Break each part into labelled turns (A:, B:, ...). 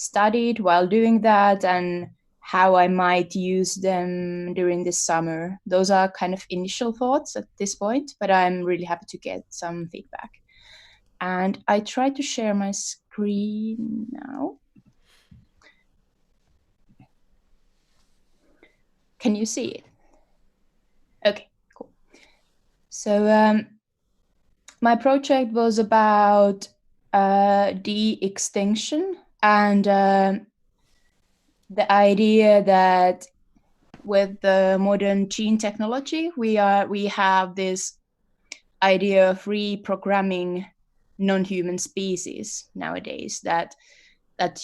A: studied while doing that and how I might use them during this summer. Those are kind of initial thoughts at this point, but I'm really happy to get some feedback. And I try to share my screen now. Can you see it? Okay, cool. So my project was about de-extinction and the idea that with the modern gene technology, we have this idea of reprogramming non-human species nowadays, that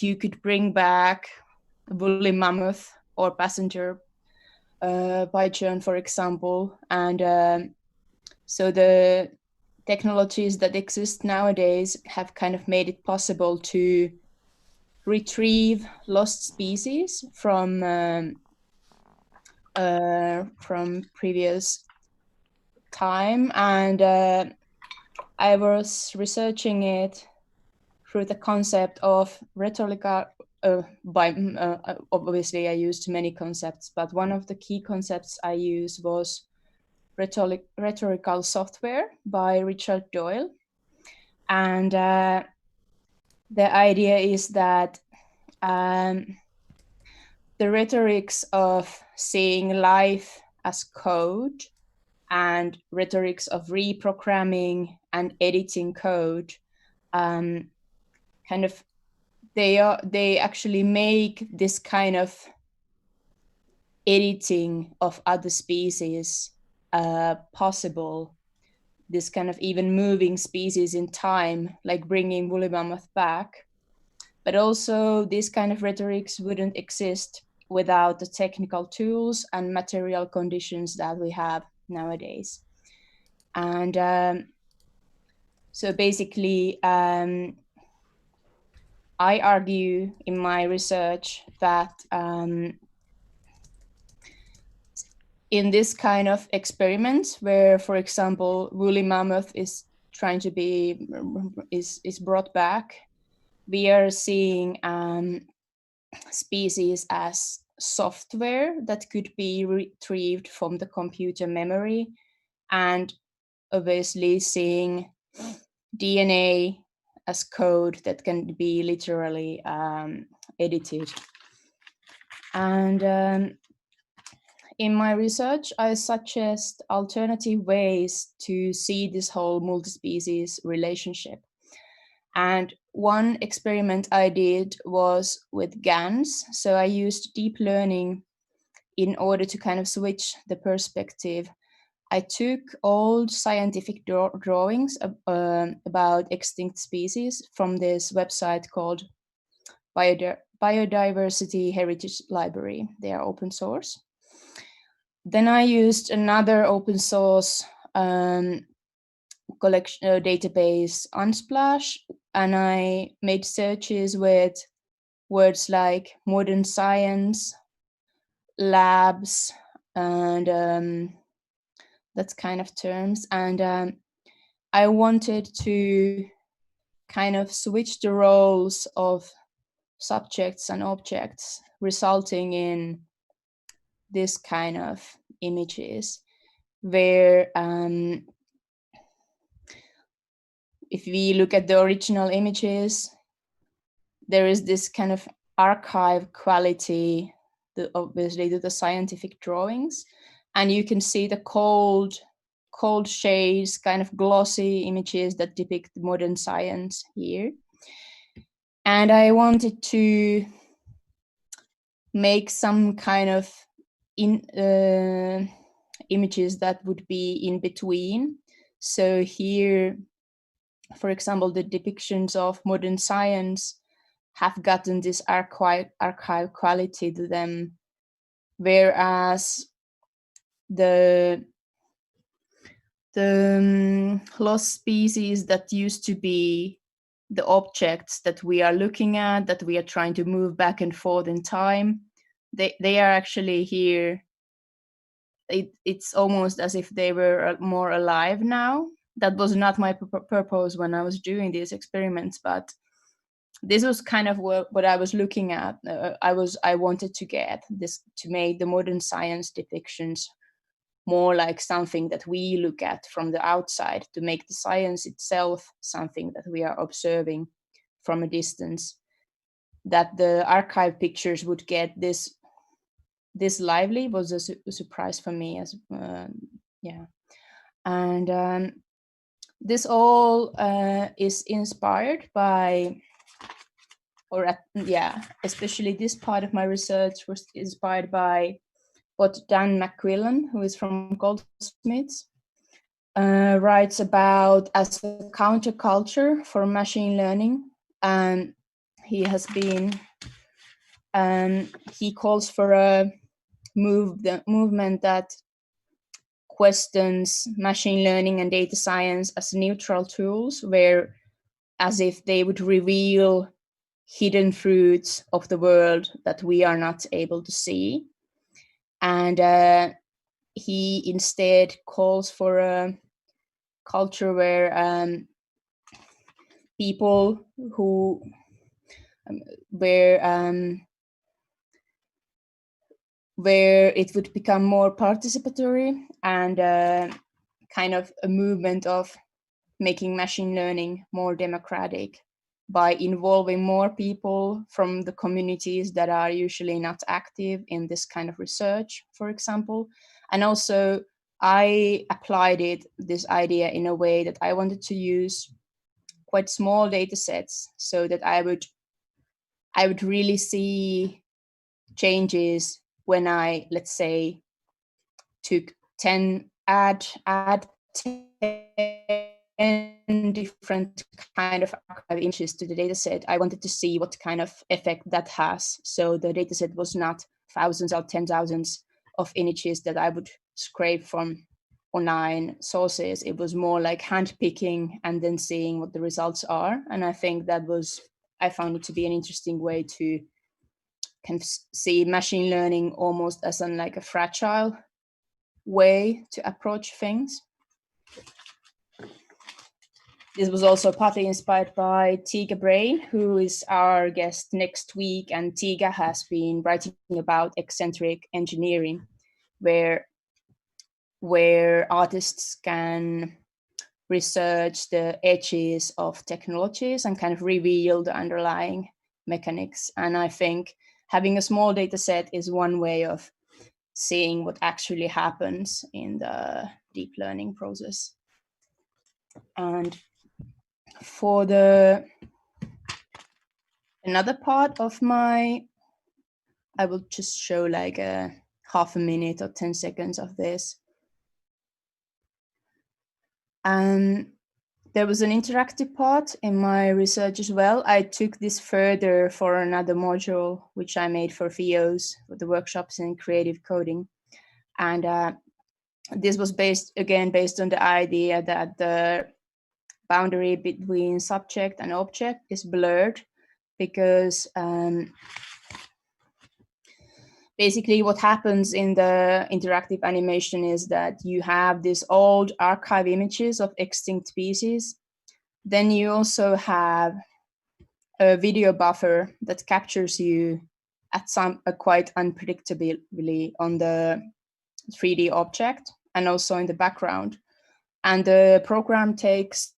A: you could bring back woolly mammoth or passenger pigeon, for example, and so the technologies that exist nowadays have kind of made it possible to retrieve lost species from previous time, and I was researching it through the concept of rhetorical. Obviously, I used many concepts, but one of the key concepts I used was rhetorical software by Richard Doyle, and the idea is that the rhetorics of seeing life as code and rhetorics of reprogramming and editing code kind of they actually make this kind of editing of other species possible, this kind of even moving species in time, like bringing woolly mammoth back. But also these kind of rhetorics wouldn't exist without the technical tools and material conditions that we have nowadays. And so basically, I argue in my research that in this kind of experiments where, for example, woolly mammoth is trying to be is brought back, we are seeing species as software that could be retrieved from the computer memory, and obviously seeing DNA as code that can be literally edited. And in my research, I suggest alternative ways to see this whole multi-species relationship. And one experiment I did was with GANs. So I used deep learning in order to kind of switch the perspective. I took old scientific drawings about extinct species from this website called Biodiversity Heritage Library. They are open source. Then I used another open source collection database, Unsplash, and I made searches with words like modern science, labs, and that's kind of terms. And I wanted to kind of switch the roles of subjects and objects, resulting in this kind of images where if we look at the original images, there is this kind of archive quality, obviously to the scientific drawings, and you can see the cold shades, kind of glossy images that depict modern science here. And I wanted to make some kind of images that would be in between. So here, for example, the depictions of modern science have gotten this archive quality to them, whereas the lost species that used to be the objects that we are looking at, that we are trying to move back and forth in time, they are actually here. It's almost as if they were more alive now. That was not my purpose when I was doing these experiments, but this was kind of what I was looking at. I wanted to get this, to make the modern science depictions more like something that we look at from the outside, to make the science itself something that we are observing from a distance, that the archive pictures would get this lively was a surprise for me as yeah. And this all is inspired by, yeah, especially this part of my research was inspired by what Dan McQuillan, who is from Goldsmiths, writes about as a counterculture for machine learning. And he has been, he calls for a movement that questions machine learning and data science as neutral tools, where as if they would reveal hidden fruits of the world that we are not able to see. And he instead calls for a culture where people who where it would become more participatory, and kind of a movement of making machine learning more democratic by involving more people from the communities that are usually not active in this kind of research, for example. And also, I applied this idea in a way that I wanted to use quite small data sets, so that I would really see changes when I, let's say, took 10 add 10 different kind of archive images to the dataset. I wanted to see what kind of effect that has. So the dataset was not thousands or 10,000s of images that I would scrape from online sources. It was more like handpicking and then seeing what the results are. And I think I found it to be an interesting way to kind of see machine learning almost as like a fragile way to approach things. This was also partly inspired by Tiga Brain, who is our guest next week. And Tiga has been writing about eccentric engineering, where artists can research the edges of technologies and kind of reveal the underlying mechanics. And I think having a small data set is one way of seeing what actually happens in the deep learning process. And for another part of I will just show like a half a minute or 10 seconds of this. And there was an interactive part in my research as well. I took this further for another module, which I made for VOs, for the workshops in creative coding. And this was based on the idea that the boundary between subject and object is blurred, because basically what happens in the interactive animation is that you have these old archive images of extinct species. Then you also have a video buffer that captures you at quite unpredictably on the 3D object and also in the background. And the program takes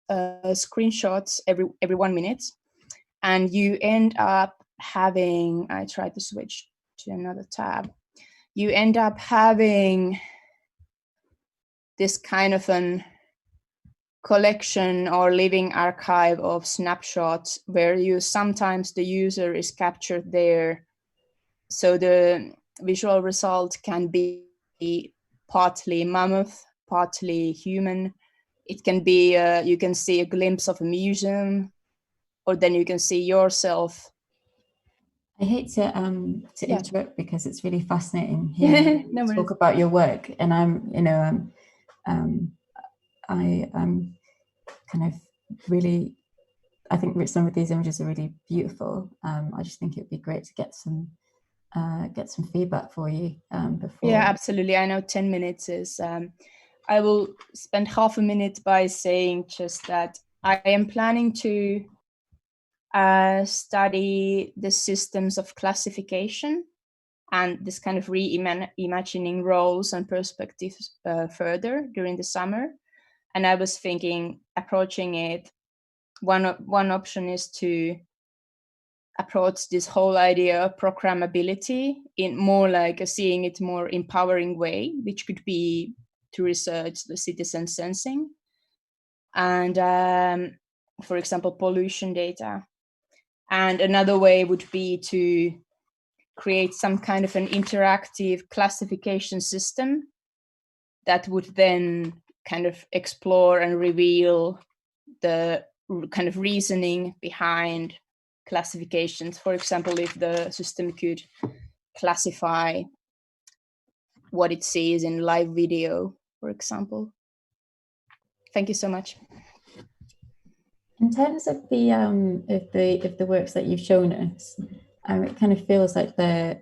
A: screenshots every 1 minute, and you end up having, I tried to switch to another tab, you end up having this kind of an collection or living archive of snapshots where sometimes the user is captured there. So the visual result can be partly mammoth, partly human. It can be, you can see a glimpse of a museum, or then you can see yourself.
B: I hate to interrupt, because it's really fascinating hearing you talk about your work, and I'm kind of really, I think some of these images are really beautiful. I just think it'd be great to get some feedback for you before.
A: Yeah, absolutely. I know 10 minutes is. I will spend half a minute by saying just that I am planning to study the systems of classification and this kind of reimagining roles and perspectives further during the summer. And I was thinking, approaching it, one option is to approach this whole idea of programmability in more like seeing it more empowering way, which could be to research the citizen sensing and, for example, pollution data. And another way would be to create some kind of an interactive classification system that would then kind of explore and reveal the kind of reasoning behind classifications. For example, if the system could classify what it sees in live video, for example. Thank you so much.
B: In terms of the works that you've shown us, it kind of feels like they're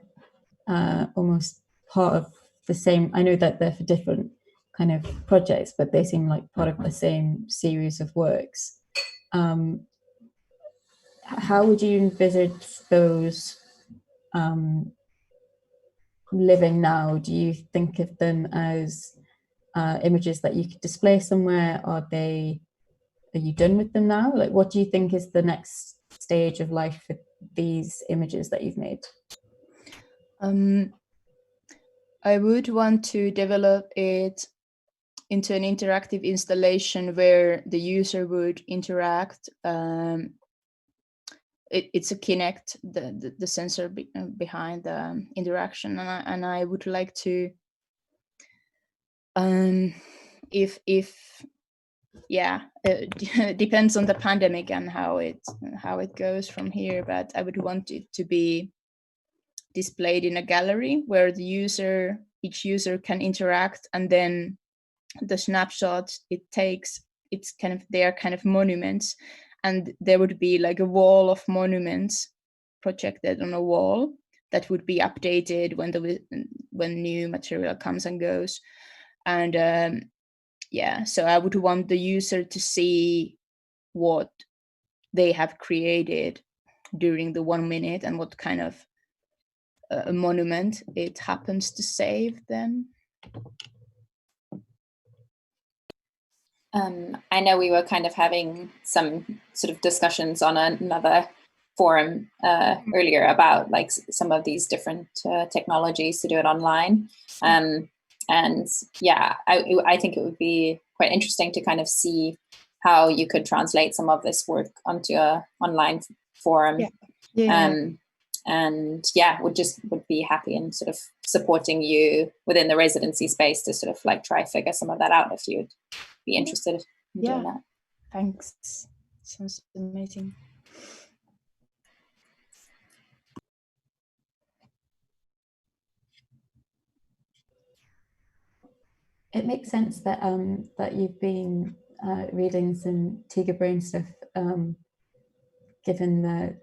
B: almost part of the same. I know that they're for different kind of projects, but they seem like part of the same series of works. How would you envisage those living now? Do you think of them as images that you could display somewhere? Are you done with them now? Like, what do you think is the next stage of life for these images that you've made?
A: I would want to develop it into an interactive installation where the user would interact. It's a Kinect, the sensor behind the interaction, and I would like to, if yeah, it depends on the pandemic and how it goes from here, but I would want it to be displayed in a gallery where each user can interact, and then the snapshots it takes, they are kind of monuments, and there would be like a wall of monuments projected on a wall that would be updated when new material comes and goes. And so I would want the user to see what they have created during the 1 minute and what kind of a monument it happens to save them.
C: I know we were kind of having some sort of discussions on another forum earlier about like some of these different technologies to do it online. And yeah, I think it would be quite interesting to kind of see how you could translate some of this work onto a online forum. And yeah, would be happy in sort of supporting you within the residency space to sort of like try figure some of that out if you'd be interested in doing that.
A: Thanks. Sounds amazing.
B: It makes sense that that you've been reading some Tiger Brain stuff, given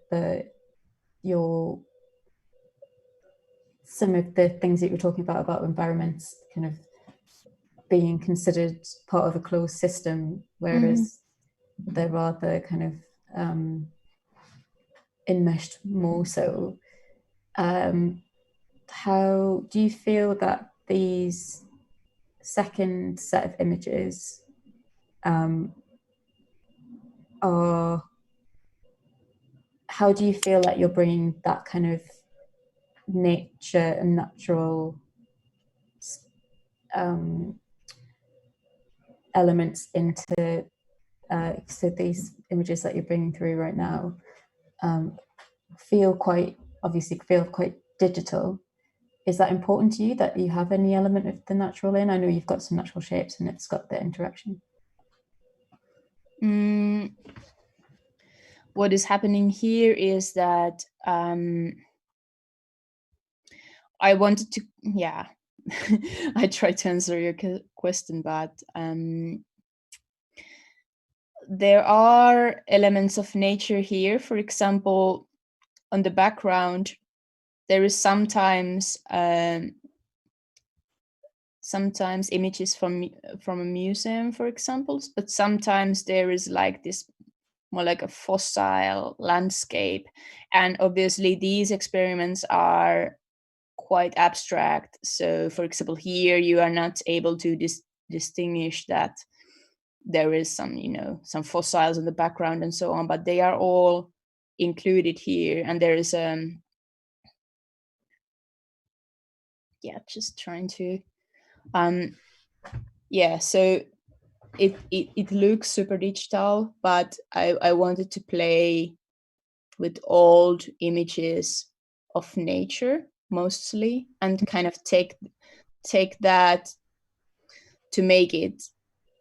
B: some of the things that you were talking about environments kind of being considered part of a closed system, whereas there are the kind of enmeshed more so. How do you feel that these second set of images are, how do you feel that you're bringing that kind of nature and natural elements into so these images that you're bringing through right now feel quite digital. Is that important to you that you have any element of the natural in? I know you've got some natural shapes and it's got the interaction.
A: What is happening here is that I wanted to, I tried to answer your question, but there are elements of nature here. For example, on the background, there is sometimes images from a museum, for example, but sometimes there is like this more like a fossil landscape. And obviously these experiments are quite abstract. So for example, here you are not able to distinguish that there is some, some fossils in the background and so on, but they are all included here. And there is just trying to so it looks super digital, but I wanted to play with old images of nature mostly, and kind of take that to make it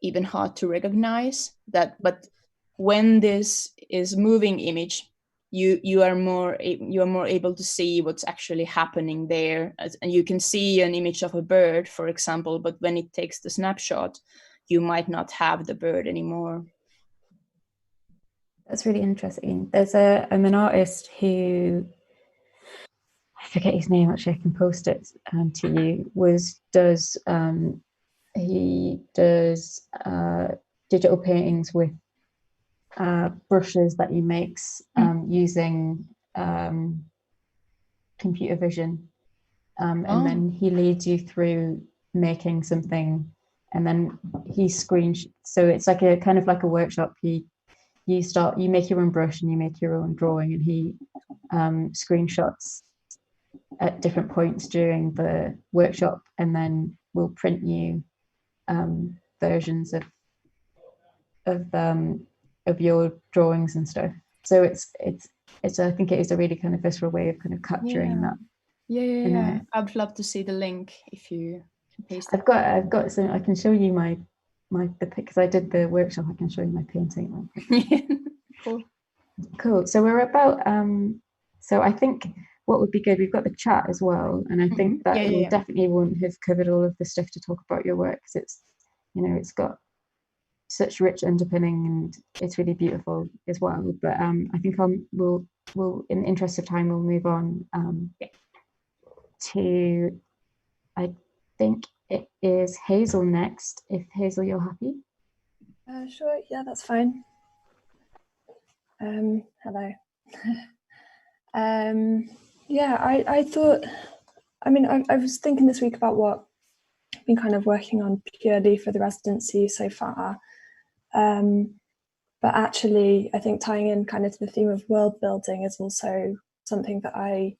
A: even hard to recognize that. But when this is moving image, you are more able to see what's actually happening there. And you can see an image of a bird, for example, but when it takes the snapshot, you might not have the bird anymore.
B: That's really interesting. There's I'm an artist who, I forget his name, actually, I can post it to you, he does digital paintings with brushes that he makes using computer vision. And then he leads you through making something, and then he so it's like a kind of like a workshop. You make your own brush and you make your own drawing, and he screenshots at different points during the workshop, and then we'll print you versions of your drawings and stuff. So it's I think it is a really kind of visceral way of kind of capturing that.
A: Yeah. I'd love to see the link if you can paste it.
B: I've got some. I can show you the because I did the workshop. I can show you my painting. Cool. So we're about. So I think what would be good. We've got the chat as well, and I think that we definitely won't have covered all of the stuff to talk about your work, because it's, it's got such rich underpinning and it's really beautiful as well. But I think we'll in the interest of time, we'll move on to, I think it is Hazel next. If Hazel, you're happy.
D: Sure, yeah, that's fine. Hello. I thought, I was thinking this week about what I've been kind of working on purely for the residency so far. But actually, I think tying in kind of to the theme of world building is also something that I,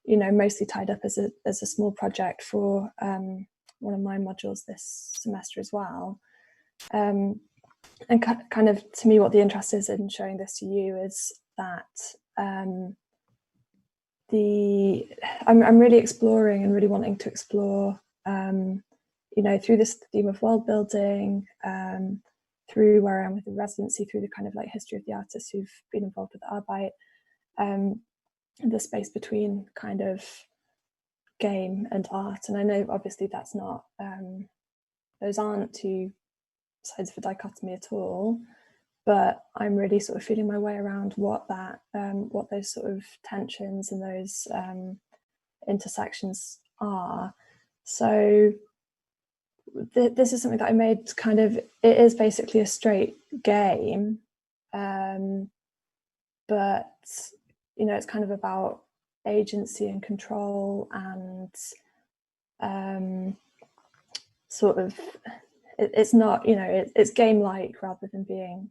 D: mostly tied up as a small project for one of my modules this semester as well. And kind of, to me, what the interest is in showing this to you is that I'm really exploring and really wanting to explore, through this theme of world building, through where I am with the residency, through the kind of like history of the artists who've been involved with Arebyte, the space between kind of game and art. And I know obviously that's not, those aren't two sides of a dichotomy at all, but I'm really sort of feeling my way around what those sort of tensions and those intersections are. So this is something that I made kind of, it is basically a straight game, but it's kind of about agency and control and sort of, it's not, it's game-like rather than being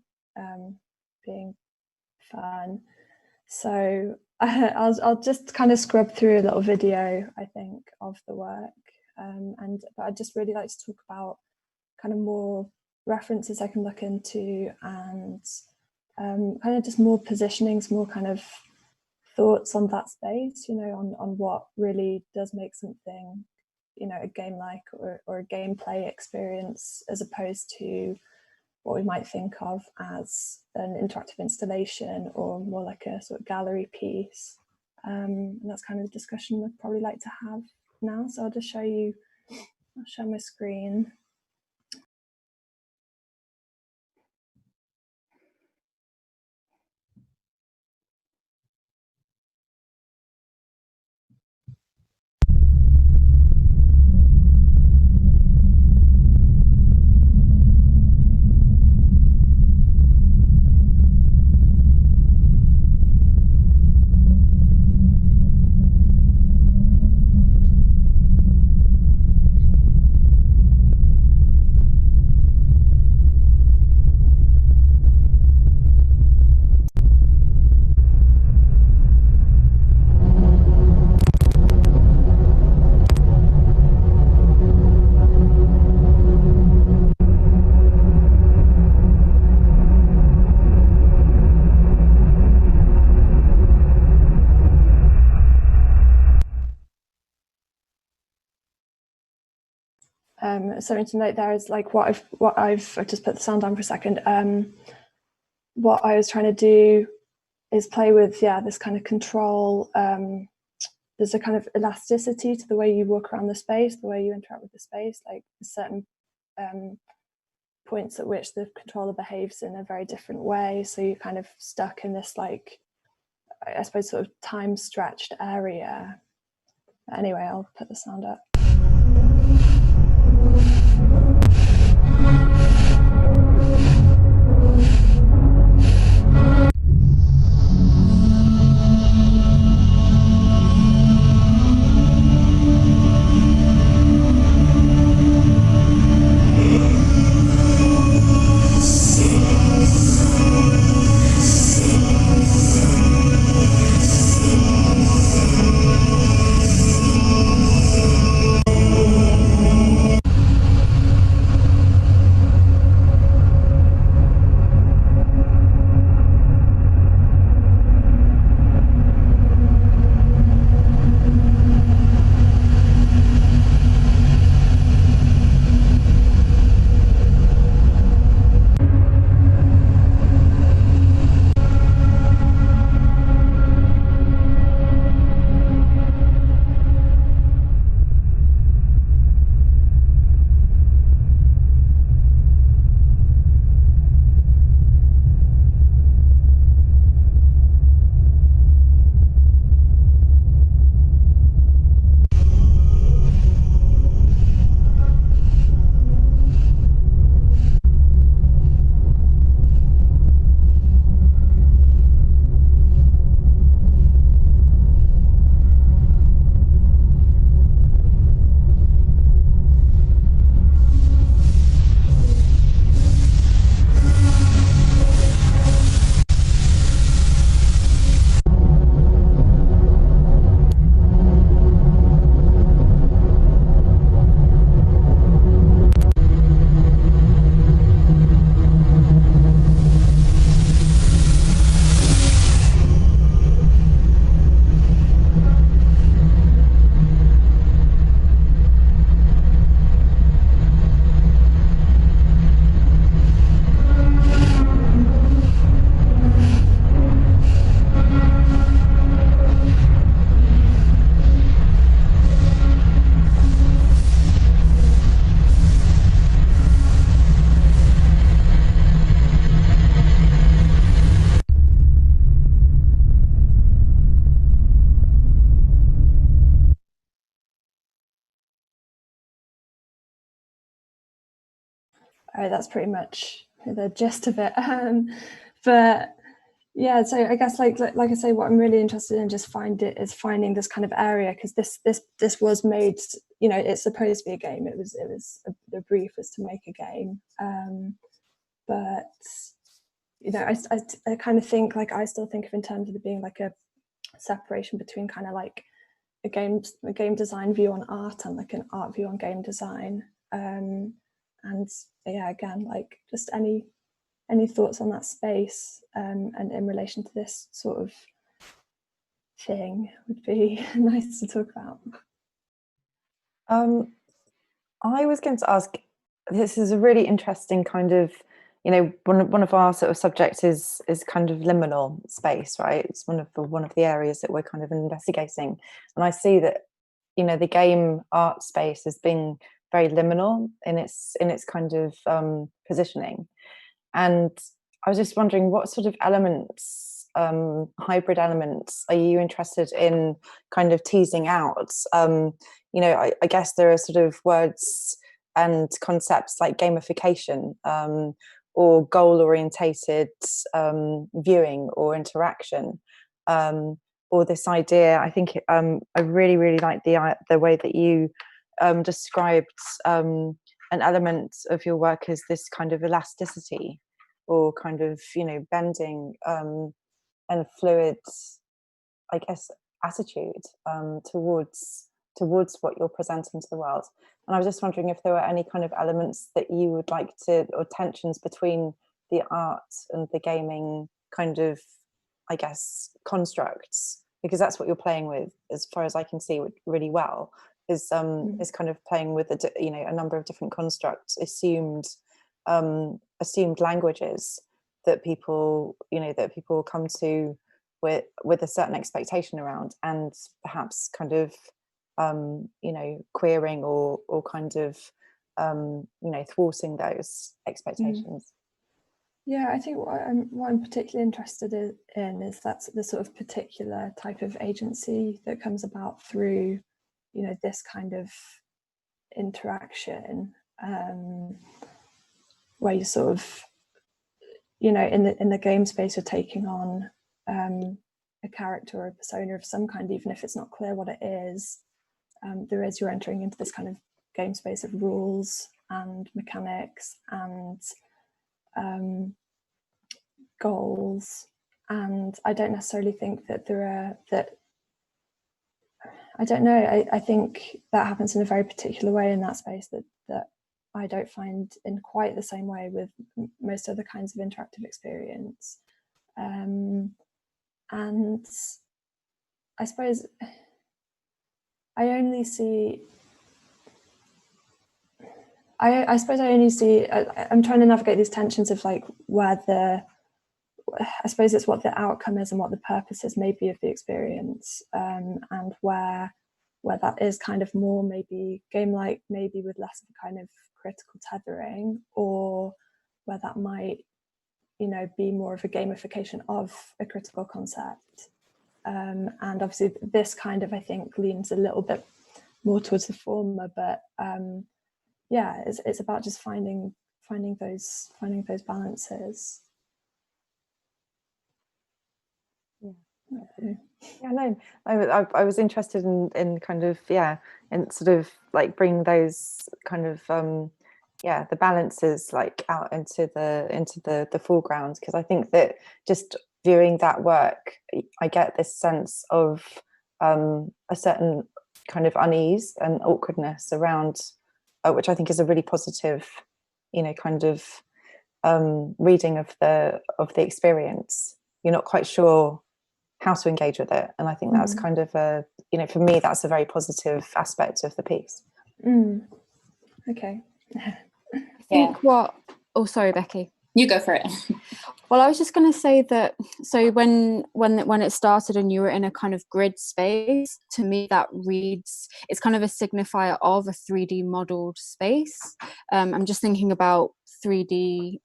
D: fun. So I'll just kind of scrub through a little video, I think, of the work, but I'd just really like to talk about kind of more references I can look into, and kind of just more positionings, more kind of thoughts on that space, on what really does make something, a game-like or a gameplay experience, as opposed to what we might think of as an interactive installation or more like a sort of gallery piece. And that's kind of the discussion I'd probably like to have now. So I'll just I'll share my screen. something to note there is like I've just put the sound down for a second. What I was trying to do is play with this kind of control. There's a kind of elasticity to the way you walk around the space, the way you interact with the space, like certain points at which the controller behaves in a very different way. So you're kind of stuck in this, like, I suppose, sort of time stretched area. Anyway, I'll put the sound up. All right, that's pretty much the gist of it. But yeah, so I guess like I say, what I'm really interested in is finding this kind of area, because this was made, you know, it's supposed to be a game. The brief was to make a game, but you know, I kind of think, like, I still think of in terms of it being like a separation between kind of like a game design view on art and like an art view on game design. And yeah, again, like, just any thoughts on that space, and in relation to this sort of thing would be nice to talk about.
E: I was going to ask, this is a really interesting kind of, you know, one of our sort of subjects is kind of liminal space, right? It's one of the areas that we're kind of investigating, and I see that, you know, the game art space as being very liminal in its kind of positioning. And I was just wondering, what sort of elements, hybrid elements, are you interested in kind of teasing out? You know, I guess there are sort of words and concepts like gamification, or goal-orientated viewing or interaction, or this idea. I think I really like the way that you described an element of your work as this kind of elasticity, or kind of, you know, bending and fluid, I guess, attitude towards what you're presenting to the world. And I was just wondering if there were any kind of elements that you would like to, or tensions between the art and the gaming kind of, I guess, constructs, because that's what you're playing with, as far as I can see, really well. is kind of playing with a number of different constructs, assumed languages that people come to with a certain expectation around, and perhaps kind of queering or kind of thwarting those expectations.
D: Yeah, I think what I'm particularly interested in is that's the sort of particular type of agency that comes about through, this kind of interaction, where you sort of, in the game space, you're taking on a character or a persona of some kind, even if it's not clear what it is. You're entering into this kind of game space of rules and mechanics and goals, and I don't necessarily think that I don't know, I think that happens in a very particular way in that space that I don't find in quite the same way with most other kinds of interactive experience. And I suppose I only see I'm trying to navigate these tensions of like I suppose it's what the outcome is and what the purpose is maybe of the experience, and where that is kind of more maybe game-like, maybe with less of a kind of critical tethering, or where that might, be more of a gamification of a critical concept. And obviously this kind of, I think, leans a little bit more towards the former, but it's about just finding those balances.
E: I was interested in kind of in sort of like bring those kind of the balances like out into the foreground, because I think that just viewing that work, I get this sense of a certain kind of unease and awkwardness around, which I think is a really positive, kind of reading of the experience. You're not quite sure how to engage with it, and I think that's kind of for me, that's a very positive aspect of the piece.
D: Okay.
F: I think sorry, Becky,
C: you go for it.
F: Well, I was just going to say that, so when it started and you were in a kind of grid space, to me that reads, it's kind of a signifier of a 3D modeled space. I'm just thinking about 3D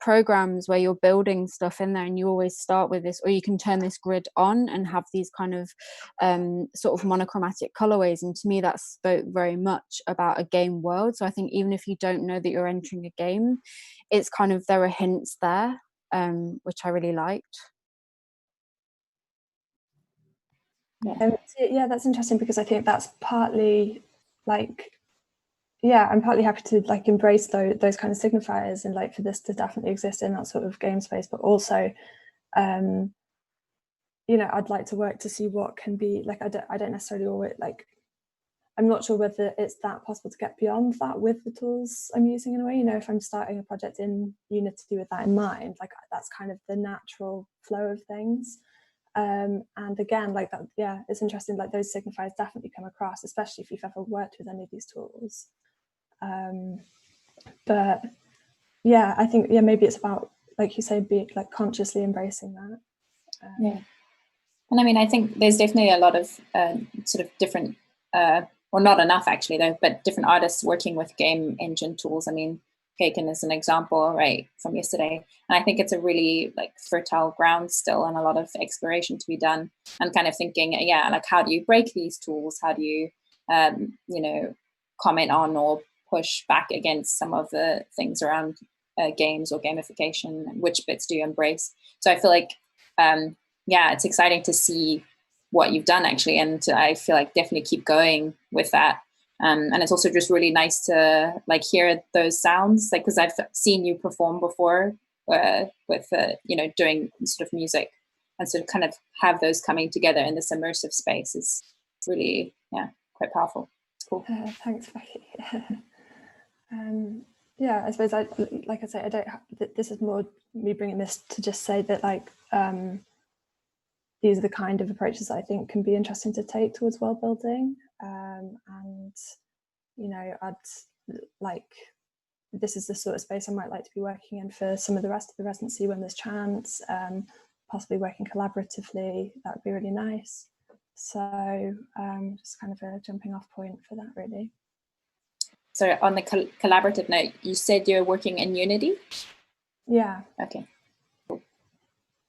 F: programs where you're building stuff in there, and you always start with this, or you can turn this grid on and have these kind of sort of monochromatic colorways, and to me that spoke very much about a game world. So I think even if you don't know that you're entering a game, it's kind of, there are hints there, which I really liked.
D: Yeah, that's interesting, because I think that's partly like, I'm partly happy to like embrace those kind of signifiers, and like for this to definitely exist in that sort of game space, but also I'd like to work to see what can be like, I don't necessarily always like, I'm not sure whether it's that possible to get beyond that with the tools I'm using in a way. If I'm starting a project in Unity with that in mind, like that's kind of the natural flow of things. And again, like that, it's interesting, like those signifiers definitely come across, especially if you've ever worked with any of these tools. But I think maybe it's about, like you say, being like consciously embracing that.
C: And I mean, I think there's definitely a lot of sort of different or not enough actually though, but different artists working with game engine tools. I mean, Kaken is an example, right, from yesterday. And I think it's a really like fertile ground still, and a lot of exploration to be done, and kind of thinking, like how do you break these tools? How do you, comment on or push back against some of the things around games or gamification, and which bits do you embrace? So I feel like, it's exciting to see what you've done actually, and I feel like definitely keep going with that. And it's also just really nice to like hear those sounds, like because I've seen you perform before with doing sort of music, and so kind of have those coming together in this immersive space is really quite powerful. It's cool.
D: Thanks, Becky. I suppose I don't. This is more me bringing this to just say that like. These are the kind of approaches I think can be interesting to take towards world building, and and I'd like, this is the sort of space I might like to be working in for some of the rest of the residency when there's chance, possibly working collaboratively. That would be really nice. So just kind of a jumping off point for that, really.
C: So on the collaborative note, you said you're working in Unity?
D: Yeah.
C: Okay. Cool.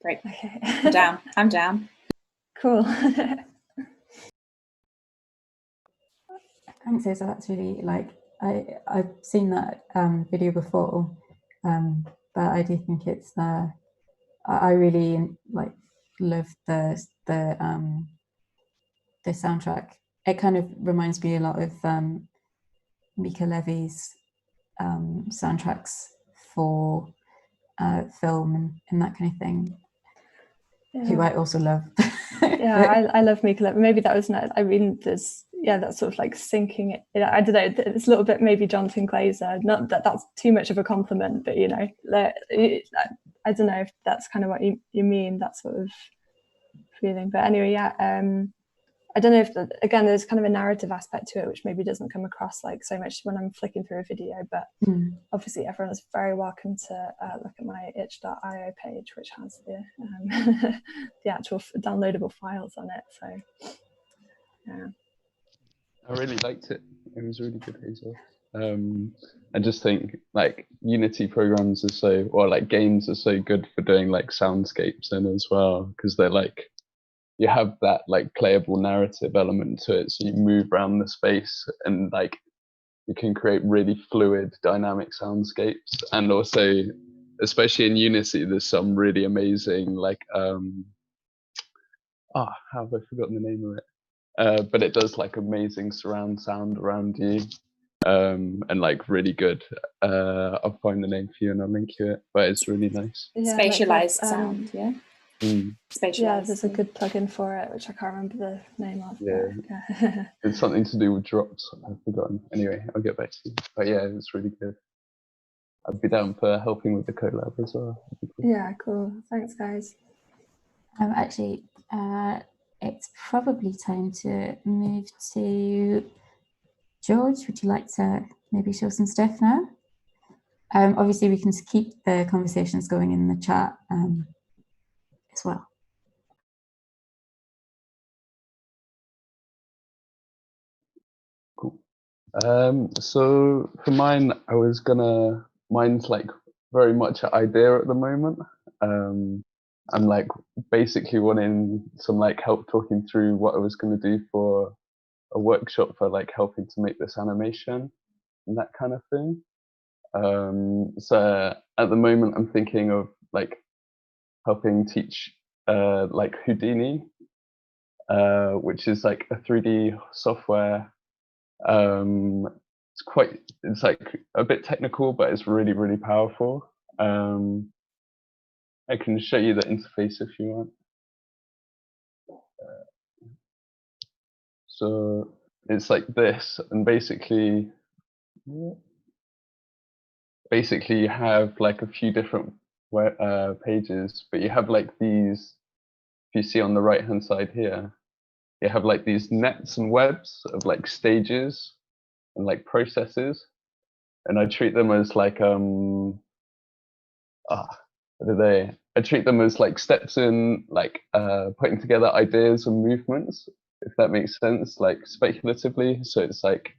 C: Great.
D: Okay.
C: I'm down.
D: Cool.
B: Thanks, Isa. That's really, like, I've seen that video before, but I do think it's I really like love the soundtrack. It kind of reminds me a lot of Mika Levy's soundtracks for film and that kind of thing, who I also love.
D: Yeah, I love Mika Levy. Maybe that was not, I mean, there's, yeah, that's sort of like syncing it. I don't know, it's a little bit maybe Jonathan Glazer. Not that that's too much of a compliment, but I don't know if that's kind of what you mean, that sort of feeling. But anyway, yeah, I don't know if, again, there's kind of a narrative aspect to it, which maybe doesn't come across like so much when I'm flicking through a video, but obviously everyone is very welcome to look at my itch.io page, which has the the actual downloadable files on it. So, yeah.
G: I really liked it. It was really good as well. I just think like Unity programs are so, or like games are so good for doing like soundscapes in as well, because they're like, you have that like playable narrative element to it, so you move around the space and like you can create really fluid dynamic soundscapes. And also, especially in Unity, there's some really amazing like how have I forgotten the name of it, but it does like amazing surround sound around you, and like really good, I'll find the name for you and I'll link you it, but it's really nice.
D: Yeah,
C: Spatialized sound, yeah. Spatialized,
D: yeah, there's a good plugin for it, which I can't remember the name of.
G: Yeah,
D: yeah.
G: it's something to do with drops. I've forgotten. Anyway, I'll get back to you. But yeah, it's really good. I'd be down for helping with the collab as well. Cool.
D: Yeah, cool. Thanks, guys.
B: Actually, it's probably time to move to George. Would you like to maybe show some stuff now? Obviously, we can keep the conversations going in the chat as well.
G: Cool. So for mine, mine's like very much an idea at the moment. I'm like basically wanting some like help talking through what I was going to do for a workshop for like helping to make this animation and that kind of thing. So at the moment I'm thinking of like helping teach like Houdini, which is like a 3D software. It's like a bit technical, but it's really, really powerful. I can show you the interface if you want. So it's like this, and basically you have like a few different pages, but you have like these, if you see on the right hand side here, you have like these nets and webs of like stages and like processes, and I treat them as like I treat them as like steps in like putting together ideas and movements, if that makes sense, like speculatively. So it's like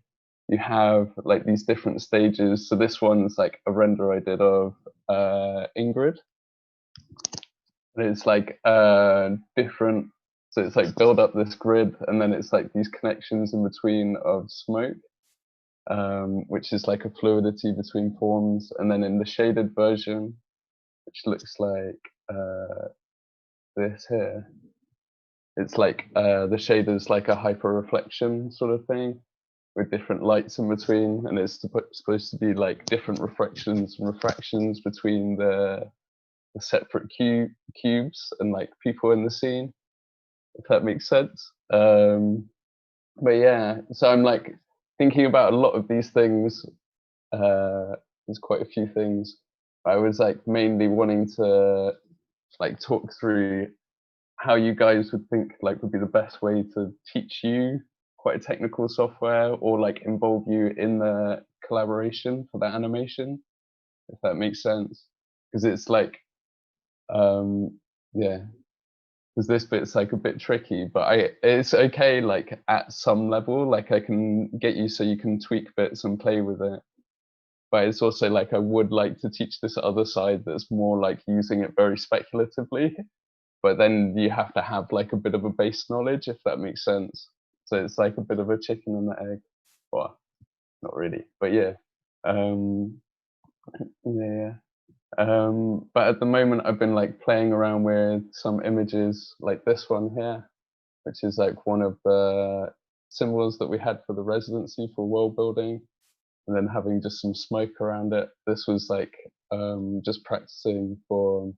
G: you have like these different stages. So this one's like a render I did of Ingrid. And it's like different, so it's like build up this grid, and then it's like these connections in between of smoke, which is like a fluidity between forms. And then in the shaded version, which looks like this here, it's like the shader's like a hyper reflection sort of thing with different lights in between, and it's supposed to be like different reflections and refractions between the separate cubes and like people in the scene, if that makes sense. But yeah, so I'm like thinking about a lot of these things. There's quite a few things. I was like mainly wanting to like talk through how you guys would think like would be the best way to teach you quite a technical software, or like involve you in the collaboration for that animation, if that makes sense. Because it's like, yeah, because this bit's like a bit tricky, but it's okay like at some level, like I can get you so you can tweak bits and play with it. But it's also like I would like to teach this other side that's more like using it very speculatively. But then you have to have like a bit of a base knowledge, if that makes sense. So it's like a bit of a chicken and the egg. Well, not really, but yeah. Yeah. But at the moment I've been like playing around with some images like this one here, which is like one of the symbols that we had for the residency for world building, and then having just some smoke around it. This was like just practicing for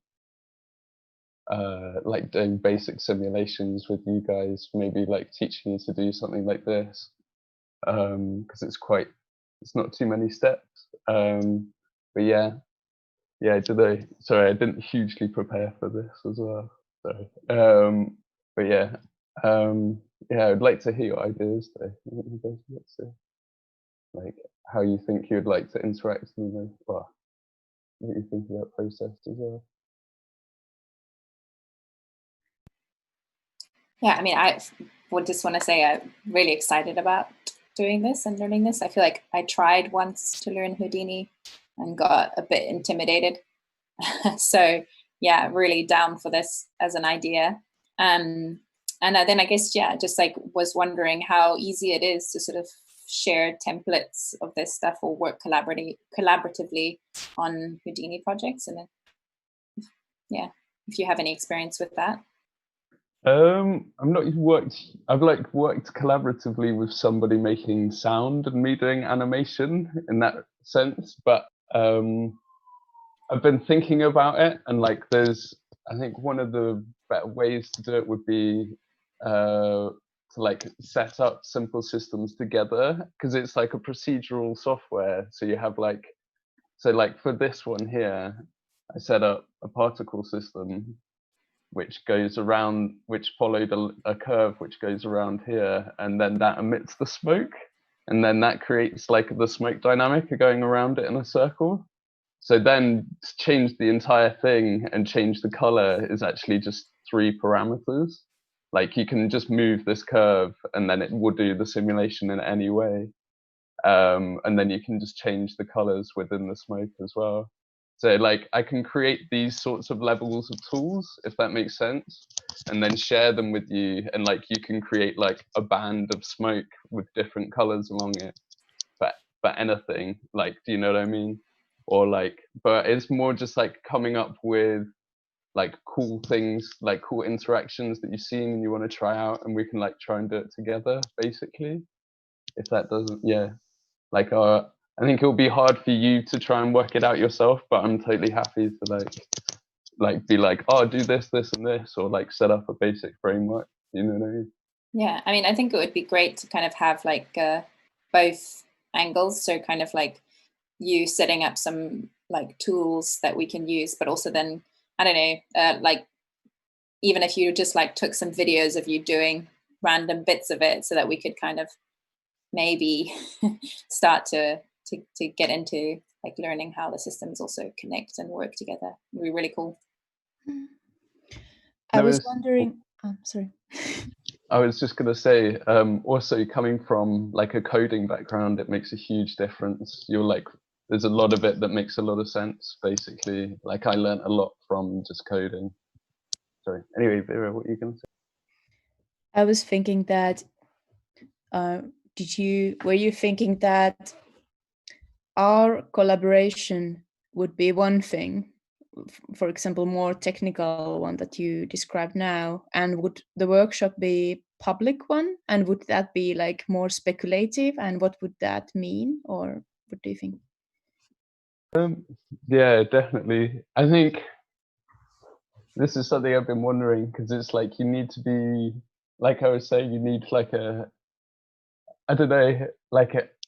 G: like doing basic simulations with you guys, maybe like teaching you to do something like this, because it's not too many steps. But yeah, sorry, I didn't hugely prepare for this as well. Sorry. But yeah, yeah, I'd like to hear your ideas though. You guys let's see, like how you think you'd like to interact with them, well, what you think of that process as well.
C: Yeah, I mean, I would just want to say I'm really excited about doing this and learning this. I feel like I tried once to learn Houdini and got a bit intimidated. So yeah, really down for this as an idea. And then I guess, yeah, just like was wondering how easy it is to sort of share templates of this stuff or work collaboratively on Houdini projects. And then, yeah, if you have any experience with that.
G: I've like worked collaboratively with somebody making sound and me doing animation in that sense, but I've been thinking about it, and like I think one of the better ways to do it would be to like set up simple systems together, because it's like a procedural software. So you have like, so like for this one here, I set up a particle system which goes around, which followed a curve which goes around here, and then that emits the smoke, and then that creates like the smoke dynamic of going around it in a circle. So then to change the entire thing and change the color is actually just 3 parameters. Like you can just move this curve and then it will do the simulation in any way. And then you can just change the colors within the smoke as well. So like I can create these sorts of levels of tools, if that makes sense, and then share them with you. And like you can create like a band of smoke with different colors along it. But anything, like, do you know what I mean? Or like, but it's more just like coming up with like cool things, like cool interactions that you've seen and you want to try out, and we can like try and do it together, basically. If that doesn't, yeah, like I think it'll be hard for you to try and work it out yourself, but I'm totally happy to like be like, oh, do this, this, and this, or like set up a basic framework. You know what I mean?
C: Yeah, I mean, I think it would be great to kind of have like both angles. So kind of like you setting up some like tools that we can use, but also then, I don't know, like even if you just like took some videos of you doing random bits of it so that we could kind of maybe start to get into like learning how the systems also connect and work together. It would be really cool.
A: I was wondering, sorry.
G: I was just going to say, also coming from like a coding background, it makes a huge difference. You're like, there's a lot of it that makes a lot of sense, basically. Like I learned a lot from just coding. Sorry. Anyway, Vera, what are you going to say?
A: I was thinking that, were you thinking that our collaboration would be one thing, for example, more technical one that you described now, and would the workshop be public one, and would that be like more speculative, and what would that mean, or what do you think?
G: Yeah, definitely. I think this is something I've been wondering, because it's like you need to be, like I was saying, you need like I don't know,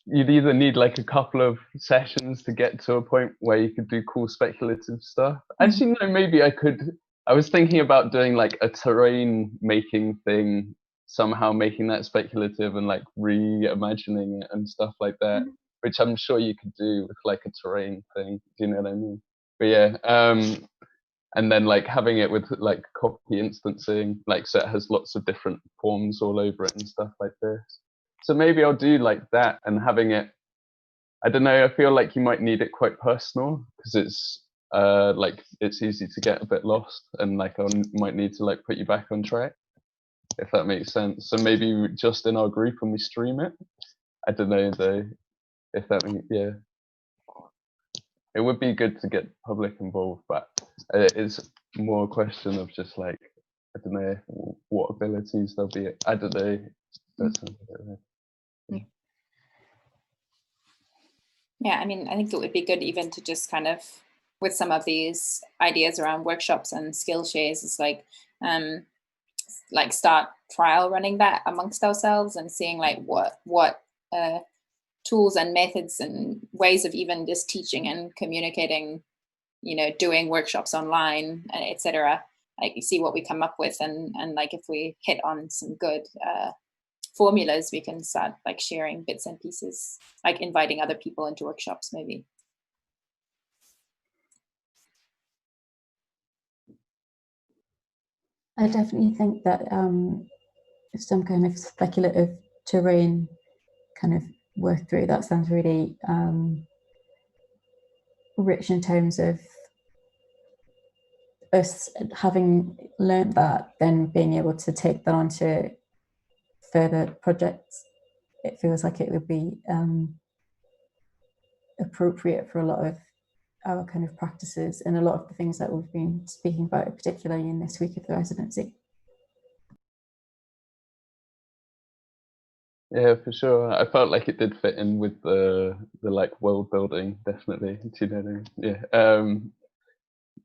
G: you'd either need like a couple of sessions to get to a point where you could do cool speculative stuff. Actually, no, maybe I was thinking about doing like a terrain making thing somehow making that speculative and like reimagining it and stuff like that, which I'm sure you could do with like a terrain thing. Do you know what I mean? But yeah, and then like having it with like copy instancing, like so it has lots of different forms all over it and stuff like this. So maybe I'll do like that, and having it, I don't know, I feel like you might need it quite personal because it's like it's easy to get a bit lost, and like I might need to like put you back on track, if that makes sense. So maybe just in our group when we stream it. I don't know though, if that means, yeah. It would be good to get public involved, but it's more a question of just like, I don't know what abilities there'll be. I don't know. That sounds a bit weird.
C: Yeah, I mean, I think it would be good even to just kind of, with some of these ideas around workshops and skill shares, it's like start trial running that amongst ourselves and seeing like what tools and methods and ways of even just teaching and communicating, you know, doing workshops online, etc. Like you see what we come up with, and like if we hit on some good formulas, we can start like sharing bits and pieces, like inviting other people into workshops maybe.
B: I definitely think that some kind of speculative terrain kind of work through, that sounds really rich in terms of us having learned that, then being able to take that onto further projects. It feels like it would be appropriate for a lot of our kind of practices and a lot of the things that we've been speaking about, particularly in this week of the residency.
G: Yeah, for sure. I felt like it did fit in with the like world building, definitely. Do you know what I mean?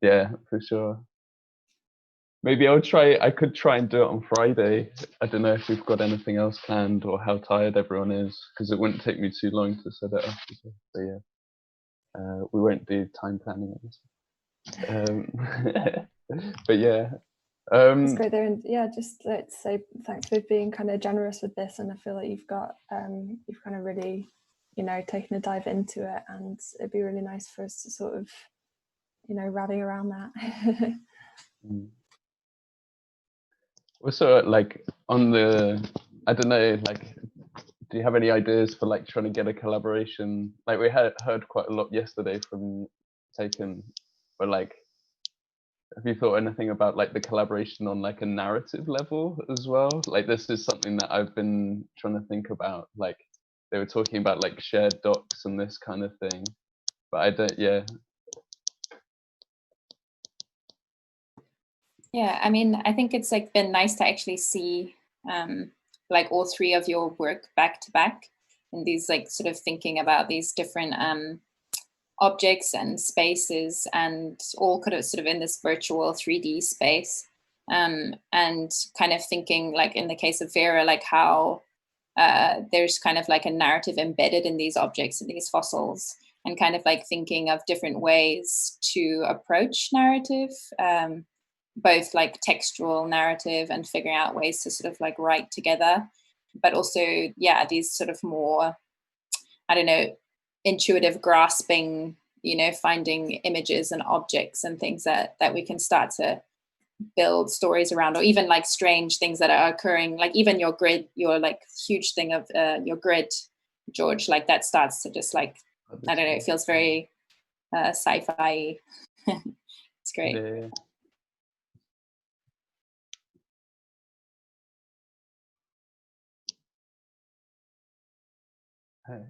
G: Yeah. Yeah, for sure. Maybe I could try and do it on Friday. I don't know if we've got anything else planned or how tired everyone is, because it wouldn't take me too long to set it up. So yeah, we won't do time planning on this. But yeah.
D: It's great there, and yeah, just let's say thanks for being kind of generous with this, and I feel like you've got you've kind of really, you know, taken a dive into it, and it'd be really nice for us to sort of, you know, rally around that.
G: Also, like on the, I don't know, like, do you have any ideas for like trying to get a collaboration? Like we heard quite a lot yesterday from Taken, but like, have you thought anything about like the collaboration on like a narrative level as well? Like this is something that I've been trying to think about. Like they were talking about like shared docs and this kind of thing, but I don't, yeah.
C: Yeah, I mean, I think it's like been nice to actually see like all three of your work back to back, and these like sort of thinking about these different objects and spaces, and all kind of sort of in this virtual 3D space, and kind of thinking like in the case of Vera, like how there's kind of like a narrative embedded in these objects and these fossils, and kind of like thinking of different ways to approach narrative, both like textual narrative and figuring out ways to sort of like write together, but also, yeah, these sort of more, I don't know, intuitive grasping, you know, finding images and objects and things that we can start to build stories around, or even like strange things that are occurring, like even your grid, your like huge thing of your grid, George, like that starts to just like, I don't know, it feels very sci-fi. It's great.
G: Yeah.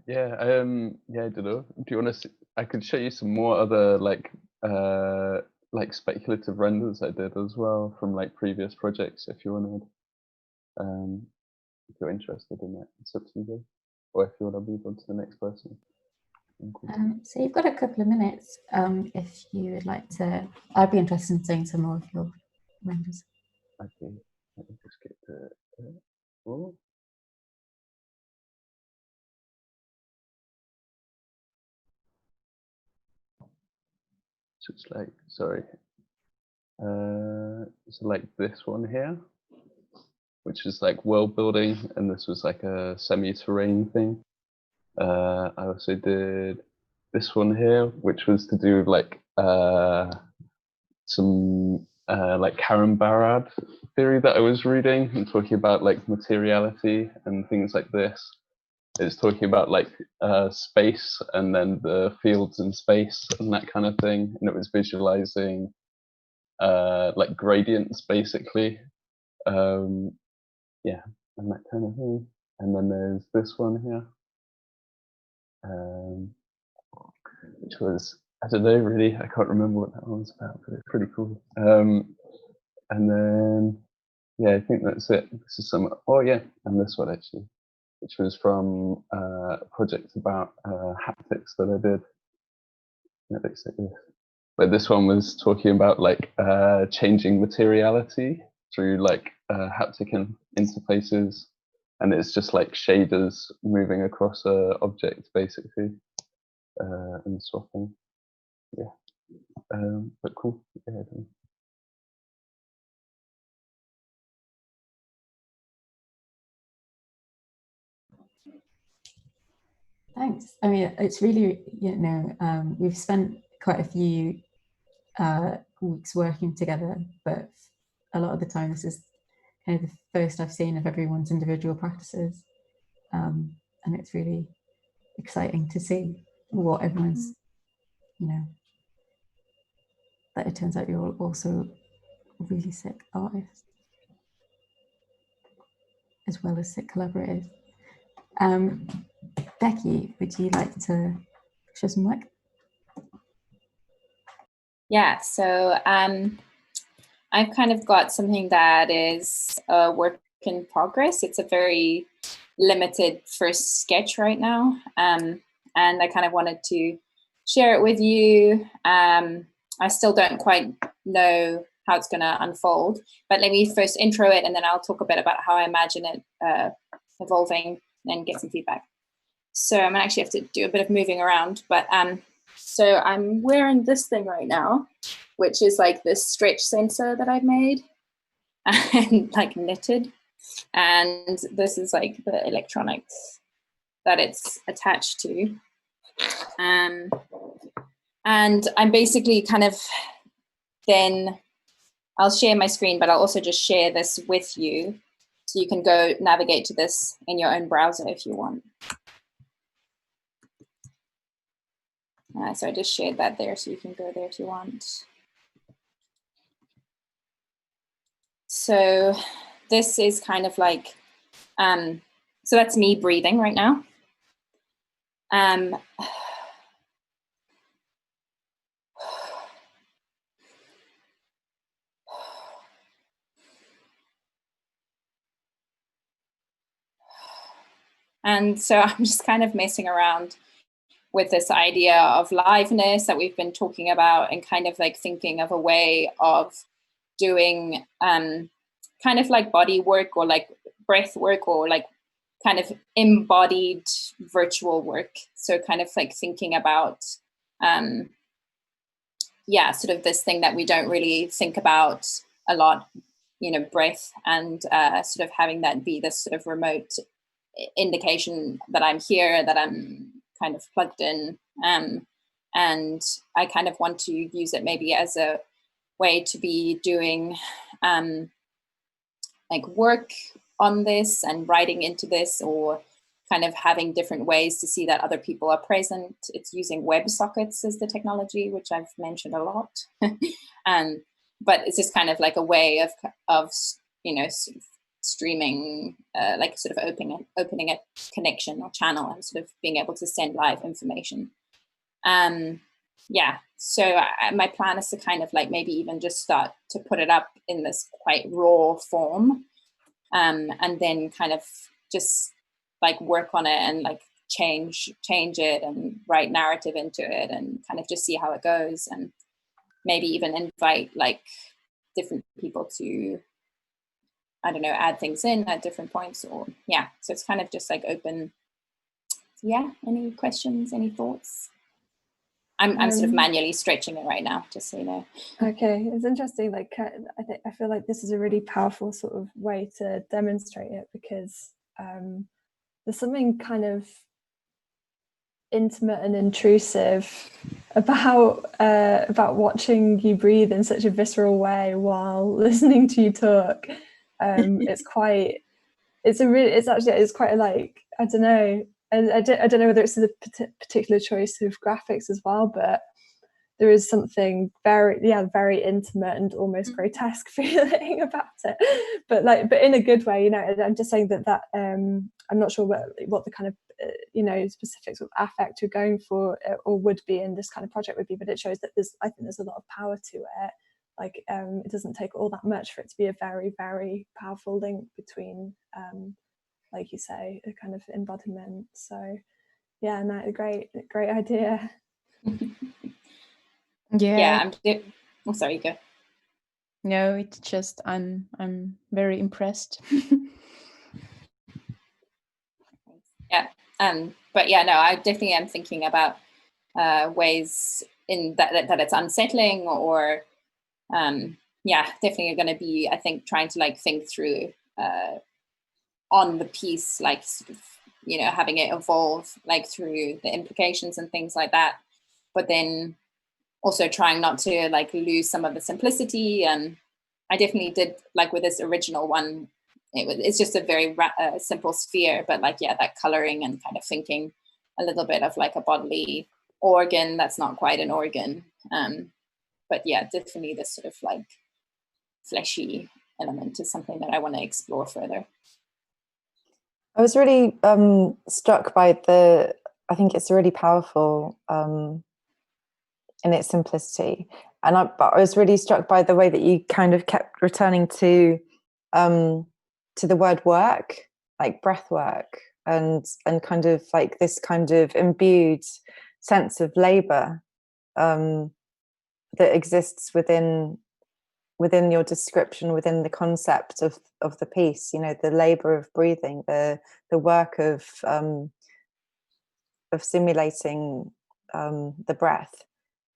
G: Yeah, yeah, I don't know. Do you want to? I could show you some more other like speculative renders I did as well from like previous projects if you wanted. If you're interested in it, it's up to you guys. Or if you want to move on to the next person.
B: So you've got a couple of minutes. If you would like to, I'd be interested in seeing some more of your renders.
G: Okay, let me just get to. Oh. So it's like, sorry. So like this one here. which is like world building, and this was like a semi-terrain thing. I also did this one here, which was to do with like some like Karen Barad theory that I was reading and talking about like materiality and things like this. It's talking about like space and then the fields in space and that kind of thing, and it was visualizing like gradients basically. Yeah, and that kind of thing. And then there's this one here, which was, I don't know really, I can't remember what that one was about, but it's pretty cool. And then, yeah, I think that's it. This is some, oh yeah, and this one actually, which was from a project about haptics that I did. It looks like this. But this one was talking about like changing materiality through like haptic interfaces, and it's just like shaders moving across a object basically, and swapping. Yeah, but cool. Yeah,
B: Thanks. I mean, it's really, we've spent quite a few weeks working together, but a lot of the time this is kind of the first I've seen of everyone's individual practices. And it's really exciting to see what everyone's, that it turns out you're also really sick artists as well as sick collaborators. Becky, would you like to show some work?
C: Yeah, so I've kind of got something that is a work in progress. It's a very limited first sketch right now, and I kind of wanted to share it with you. I still don't quite know how it's going to unfold, but let me first intro it, and then I'll talk a bit about how I imagine it evolving and get some feedback. So I'm gonna actually have to do a bit of moving around, but so I'm wearing this thing right now, which is like this stretch sensor that I've made and like knitted. And this is like the electronics that it's attached to. And I'm basically kind of, then I'll share my screen, but I'll also just share this with you. So you can go navigate to this in your own browser if you want. So I just shared that there, so you can go there if you want. So this is kind of like, so that's me breathing right now. And so I'm just kind of messing around with this idea of liveness that we've been talking about, and kind of like thinking of a way of doing kind of like body work or like breath work or like kind of embodied virtual work. So kind of like thinking about, yeah, sort of this thing that we don't really think about a lot, breath, and sort of having that be this sort of remote indication that I'm here, that I'm kind of plugged in, and I kind of want to use it maybe as a way to be doing like work on this and writing into this, or kind of having different ways to see that other people are present. It's using WebSockets as the technology, which I've mentioned a lot, but it's just kind of like a way of sort of streaming, like sort of opening a connection or channel and sort of being able to send live information. Yeah, so my plan is to kind of like maybe even just start to put it up in this quite raw form, and then kind of just like work on it and like change it and write narrative into it and kind of just see how it goes, and maybe even invite like different people to, I don't know, add things in at different points, or yeah, so it's kind of just like open. Yeah, any questions, any thoughts? I'm sort of manually stretching it right now, just so you know.
D: Okay, it's interesting. Like, I feel like this is a really powerful sort of way to demonstrate it, because there's something kind of intimate and intrusive about watching you breathe in such a visceral way while listening to you talk. It's quite like, I don't know. I don't know whether it's a particular choice of graphics as well, but there is something very intimate and almost grotesque feeling about it, but in a good way. I'm just saying that I'm not sure what the kind of specifics of affect you're going for or would be in this kind of project would be, but it shows that I think there's a lot of power to it. Like, it doesn't take all that much for it to be a very, very powerful link between, like you say, a kind of embodiment. So yeah, no, great idea.
A: Yeah.
C: I'm sorry, go.
A: No, it's just I'm very impressed.
C: Yeah. But yeah, no, I definitely am thinking about ways in that it's unsettling, or definitely going to be, I think, trying to like think through on the piece, like sort of, having it evolve like through the implications and things like that, but then also trying not to like lose some of the simplicity. And I definitely did, like with this original one, it's just a very simple sphere, but like, yeah, that coloring and kind of thinking a little bit of like a bodily organ that's not quite an organ. But yeah, definitely this sort of like fleshy element is something that I want to explore further.
E: I was really struck by I think it's really powerful in its simplicity. But I was really struck by the way that you kind of kept returning to the word work, like breath work, and kind of like this kind of imbued sense of labor that exists within your description, within the concept of the piece. The labor of breathing, the work of simulating the breath.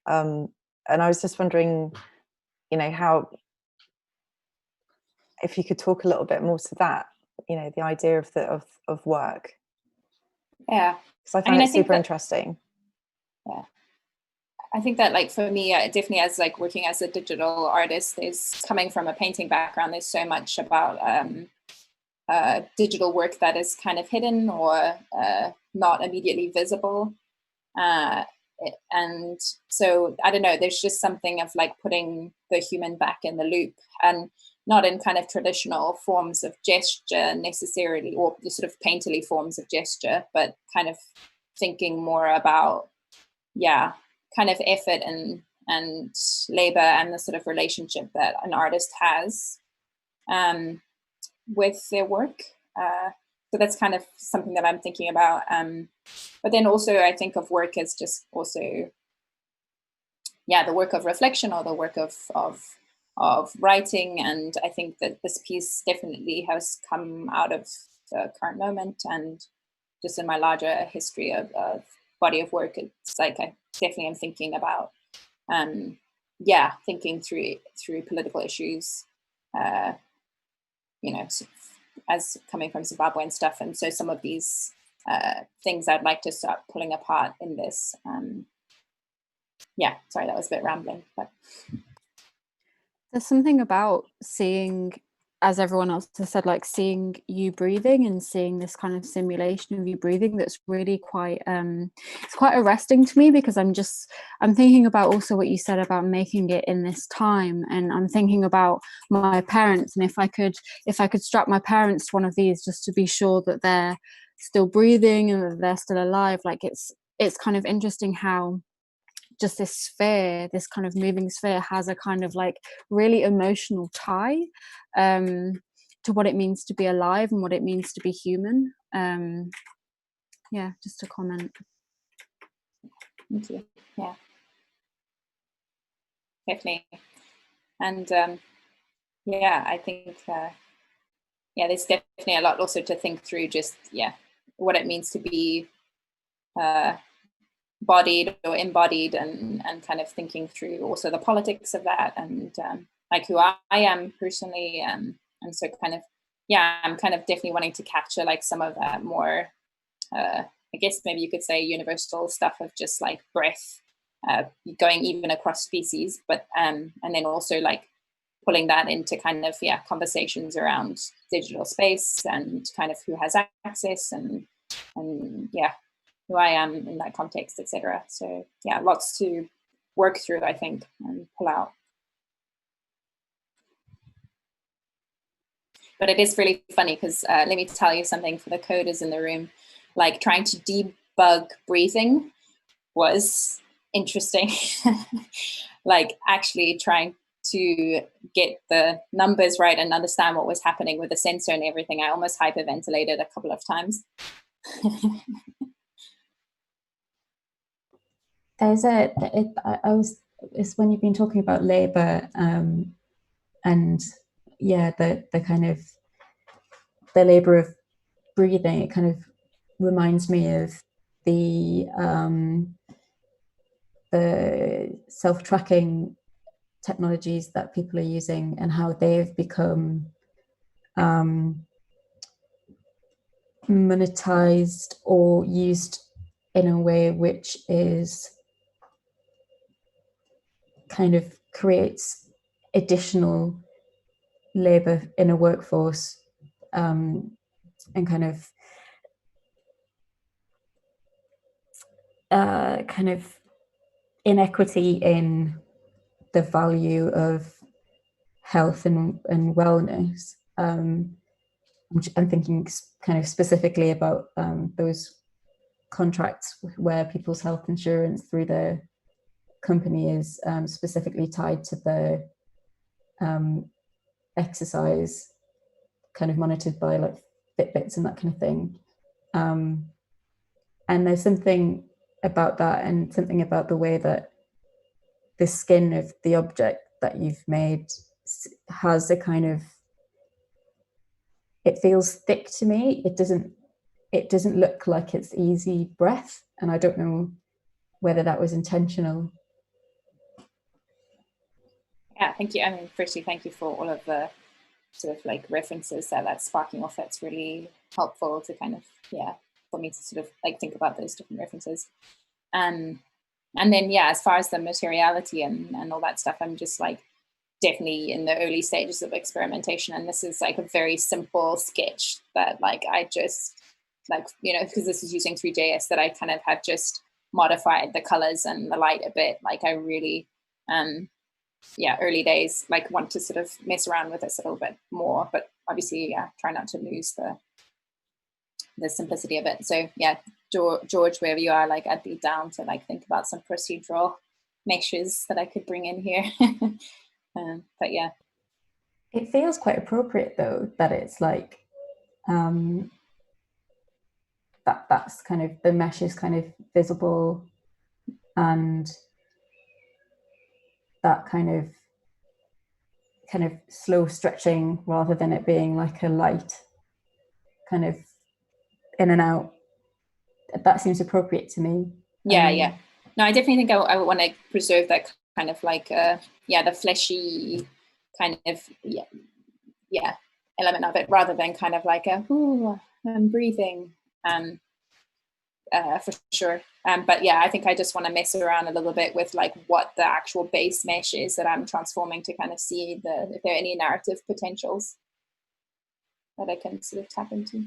E: And I was just wondering, how, if you could talk a little bit more to that, the idea of work.
C: Yeah,
E: because I find it super interesting.
C: Yeah, I think that, like, for me, definitely as like working as a digital artist, is coming from a painting background, there's so much about digital work that is kind of hidden or not immediately visible. And so, I don't know, there's just something of like putting the human back in the loop, and not in kind of traditional forms of gesture necessarily, or the sort of painterly forms of gesture, but kind of thinking more about, kind of effort and labor, and the sort of relationship that an artist has with their work. So that's kind of something that I'm thinking about. But then also I think of work as just also, the work of reflection, or the work of writing. And I think that this piece definitely has come out of the current moment, and just in my larger history of body of work, it's like I definitely am thinking about, thinking through political issues, sort of, as coming from Zimbabwe and stuff. And so some of these things I'd like to start pulling apart in this. Sorry, that was a bit rambling, but
F: there's something about seeing, as everyone else has said, like seeing you breathing and seeing this kind of simulation of you breathing that's really quite it's quite arresting to me, because I'm thinking about also what you said about making it in this time, and I'm thinking about my parents, and if I could strap my parents to one of these just to be sure that they're still breathing and that they're still alive. Like, it's kind of interesting how just this sphere, this kind of moving sphere, has a kind of like really emotional tie to what it means to be alive and what it means to be human. Just a comment.
C: Thank you. Yeah, definitely. And I think there's definitely a lot also to think through, just what it means to be bodied or embodied, and kind of thinking through also the politics of that, and like who I am personally, and so kind of, yeah, I'm kind of definitely wanting to capture like some of that more, I guess maybe you could say universal stuff of just like breath, going even across species, but and then also like pulling that into kind of, yeah, conversations around digital space and kind of who has access, and yeah, who I am in that context, etc. So yeah, lots to work through, I think, and pull out. But it is really funny because let me tell you something for the coders in the room, like trying to debug breathing was interesting. Like actually trying to get the numbers right and understand what was happening with the sensor and everything. I almost hyperventilated a couple of times.
B: It's when you've been talking about labor, and yeah, the kind of the labor of breathing, it kind of reminds me of the self-tracking technologies that people are using and how they've become monetized or used in a way which is kind of creates additional labor in a workforce, and kind of inequity in the value of health and wellness. I'm thinking kind of specifically about those contracts where people's health insurance through the company is specifically tied to the exercise, kind of monitored by like Fitbits and that kind of thing. And there's something about that, and something about the way that the skin of the object that you've made has a kind of, it feels thick to me. It doesn't look like it's easy breath, and I don't know whether that was intentional.
C: Yeah, thank you. I mean, firstly, thank you for all of the sort of like references that's sparking off. That's really helpful to kind of, yeah, for me to sort of like think about those different references. And then, yeah, as far as the materiality and all that stuff, I'm just like definitely in the early stages of experimentation. And this is like a very simple sketch that like I just like, you know, because this is using 3JS, that I kind of have just modified the colors and the light a bit. Like I really, yeah, early days, like want to sort of mess around with this a little bit more, but obviously, yeah, try not to lose the simplicity of it. So yeah, George, wherever you are, like I'd be down to like think about some procedural meshes that I could bring in here. But yeah.
B: It feels quite appropriate though, that it's like, that's kind of, the mesh is kind of visible, and that kind of slow stretching rather than it being like a light kind of in and out. That seems appropriate to me.
C: Yeah, yeah. No, I definitely think I would want to preserve that kind of like, yeah, the fleshy kind of, yeah, element of it, rather than kind of like a, ooh, I'm breathing, for sure. But yeah, I think I just want to mess around a little bit with like what the actual base mesh is that I'm transforming, to kind of see if there are any narrative potentials that I can sort of tap into.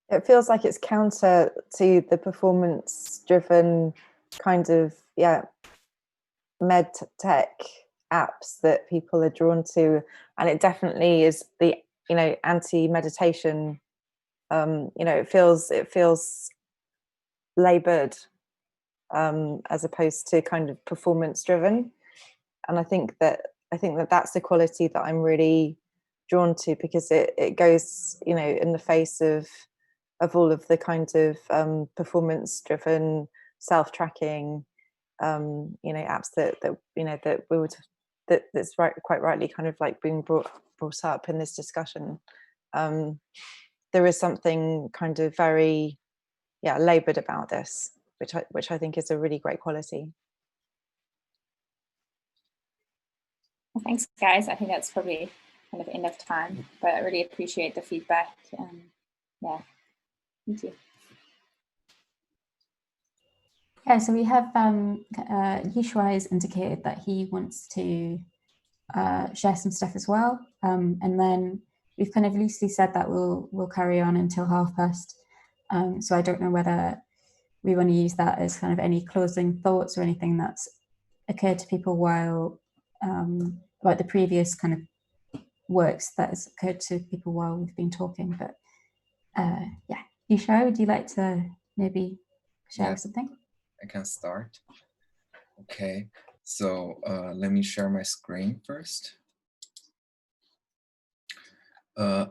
E: It feels like it's counter to the performance-driven kind of, yeah, med tech apps that people are drawn to, and it definitely is the, you know, anti-meditation. You know, it feels labored, as opposed to kind of performance-driven, and I think that that's the quality that I'm really drawn to, because it goes, you know, in the face of all of the kind of performance driven self-tracking, you know, apps that you know that we would, that's quite rightly kind of like being brought up in this discussion. There is something kind of very, yeah, labored about this. which I think is a really great quality.
C: Well, thanks, guys. I think that's probably kind of enough time, but I really appreciate the feedback. Yeah, thank you.
B: Yeah, so we have Yishua has indicated that he wants to share some stuff as well, and then we've kind of loosely said that we'll carry on until past. So I don't know whether we want to use that as kind of any closing thoughts or anything that's occurred to people while about the previous kind of works that has occurred to people while we've been talking. But yeah, Yishua, would you like to maybe share something?
H: I can start. Okay, so let me share my screen first. I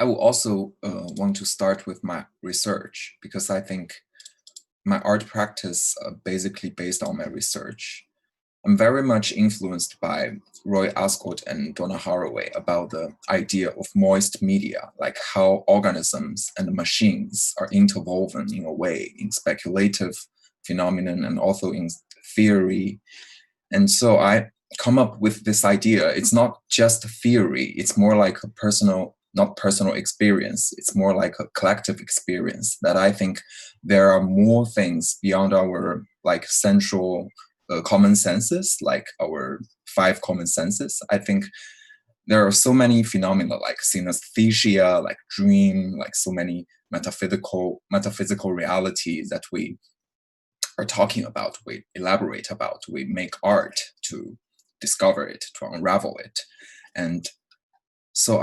H: will also want to start with my research, because I think my art practice basically based on my research. I'm very much influenced by Roy Ascott and Donna Haraway about the idea of moist media, like how organisms and machines are interwoven in a way in speculative phenomenon and also in theory. And so I come up with this idea. It's not just a theory, it's more like a not personal experience. It's more like a collective experience that I think there are more things beyond our like central common senses, like our 5 common senses. I think there are so many phenomena like synesthesia, like dream, like so many metaphysical realities that we are talking about, we elaborate about, we make art to discover it, to unravel it. And so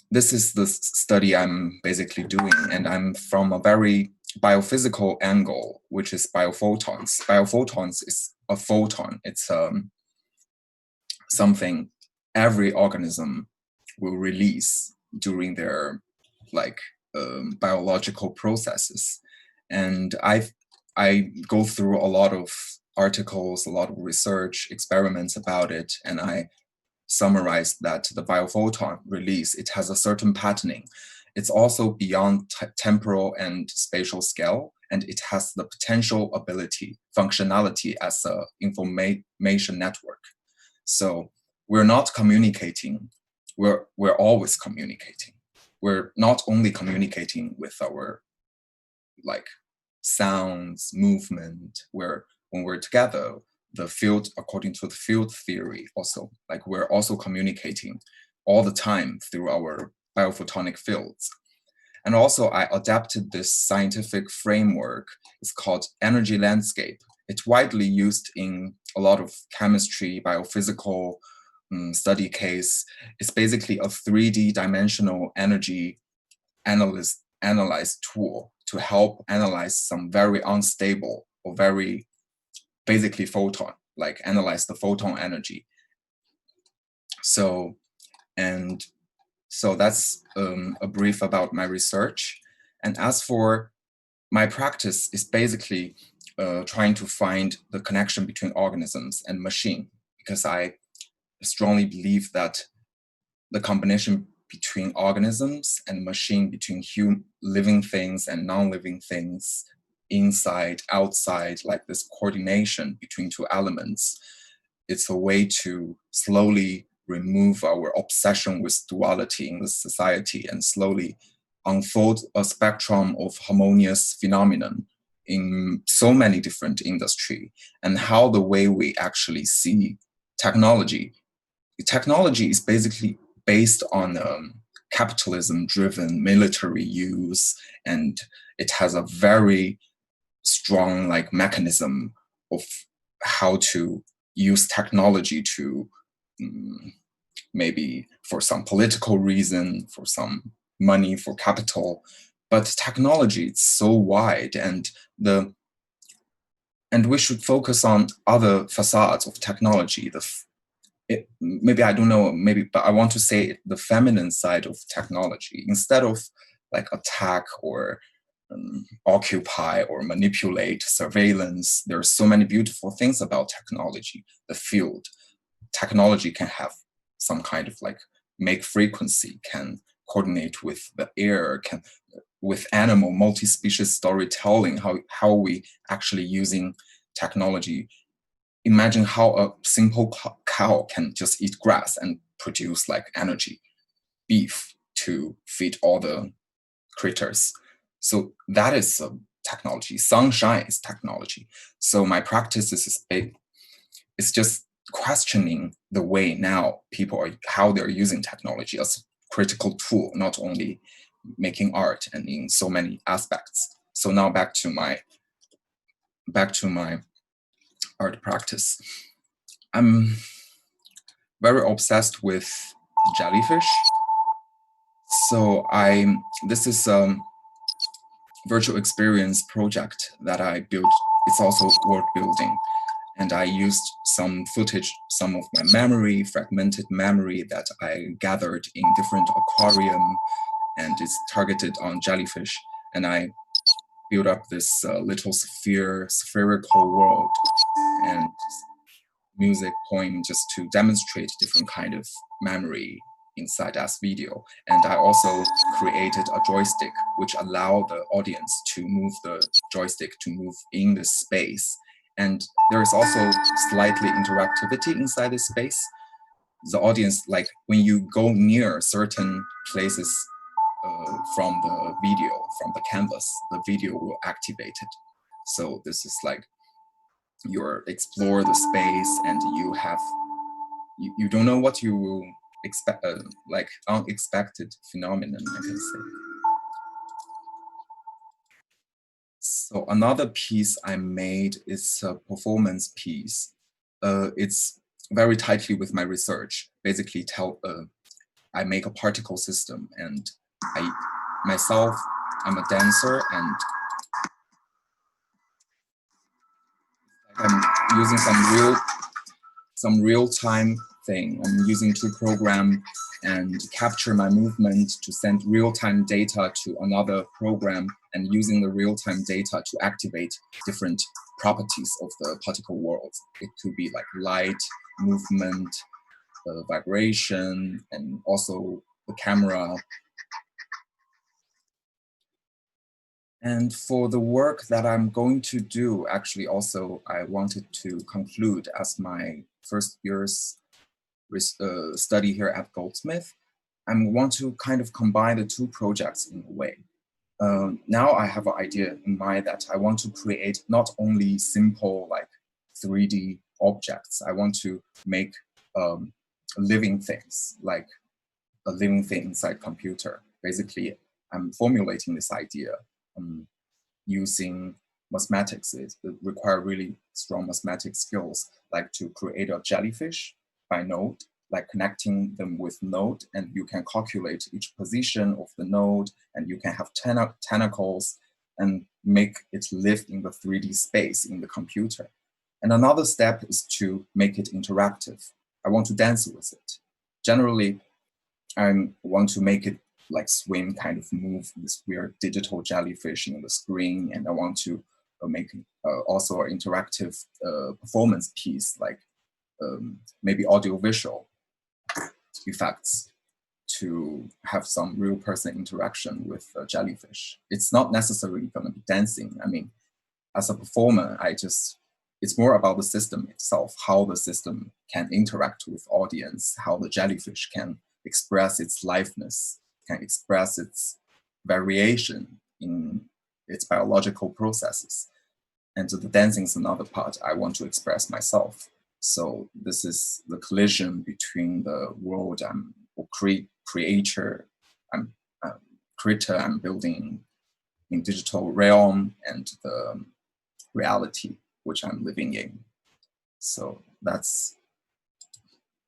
H: this is the study I'm basically doing, and I'm from a very biophysical angle, which is biophotons. Biophotons is a photon. It's something every organism will release during their like biological processes. And I go through a lot of articles, a lot of research experiments about it, and I summarize that the biophoton release, it has a certain patterning. It's also beyond temporal and spatial scale, and it has the potential ability, functionality as an information network. So we're not communicating, we're always communicating. We're not only communicating with our like sounds, movement, when we're together, the field, according to the field theory also, like we're also communicating all the time through our biophotonic fields. And also I adapted this scientific framework. It's called energy landscape. It's widely used in a lot of chemistry, biophysical study case. It's basically a 3D dimensional energy analyze tool to help analyze some very unstable or very basically photon, like analyze the photon energy. So that's a brief about my research. And as for my practice, is basically trying to find the connection between organisms and machine, because I strongly believe that the combination between organisms and machine, between living things and non-living things, inside, outside, like this coordination between 2 elements, it's a way to slowly remove our obsession with duality in the society and slowly unfold a spectrum of harmonious phenomenon in so many different industries, and how the way we actually see technology is basically based on capitalism-driven military use, and it has a very strong like mechanism of how to use technology to maybe for some political reason, for some money, for capital. But technology, it's so wide, and we should focus on other facades of technology. Maybe I don't know, but I want to say the feminine side of technology, instead of like attack or occupy or manipulate, surveillance. There are so many beautiful things about technology. The field, technology can have some kind of like make frequency, can coordinate with the air, can with animal multi-species storytelling, how we actually using technology. Imagine how a simple cow can just eat grass and produce like energy, beef to feed all the critters. So that is technology. Sunshine is technology. So my practice is it's just questioning the way now people are, how they're using technology as a critical tool, not only making art and in so many aspects. So now back to my art practice. I'm very obsessed with jellyfish. So this is a virtual experience project that I built. It's also world building. And I used some footage, some of my memory, fragmented memory that I gathered in different aquarium, and it's targeted on jellyfish. And I built up this little spherical world and music poem just to demonstrate different kind of memory inside as video. And I also created a joystick which allowed the audience to move the joystick to move in this space. And there is also slightly interactivity inside this space. The audience, like when you go near certain places from the video, from the canvas, the video will activate it. So this is like you explore the space and you don't know what you will expect, like unexpected phenomenon, I can say. So another piece I made is a performance piece. It's very tightly with my research. Basically, I make a particle system, and I'm a dancer, and I'm using some real-time thing. I'm using to program and capture my movement to send real-time data to another program, and using the real-time data to activate different properties of the particle world. It could be like light, movement, vibration, and also the camera. And for the work that I'm going to do, actually also I wanted to conclude as my first year's study here at Goldsmith. I want to kind of combine the two projects in a way. Now I have an idea in mind that I want to create not only simple like 3D objects. I want to make living things, like a living thing inside computer. Basically, I'm formulating this idea using mathematics. It requires really strong mathematics skills, like to create a jellyfish by node, like connecting them with node, and you can calculate each position of the node, and you can have tentacles and make it live in the 3D space in the computer. And another step is to make it interactive. I want to dance with it. Generally, I want to make it like swim, kind of move this weird digital jellyfish in the screen, and I want to make also an interactive performance piece, like maybe audiovisual effects to have some real person interaction with jellyfish. It's not necessarily going to be dancing. I mean, as a performer, it's more about the system itself, how the system can interact with audience, how the jellyfish can express its liveness, can express its variation in its biological processes. And the dancing is another part I want to express myself. So this is the collision between the world I'm creator, critter I'm building in digital realm, and the reality which I'm living in. So that's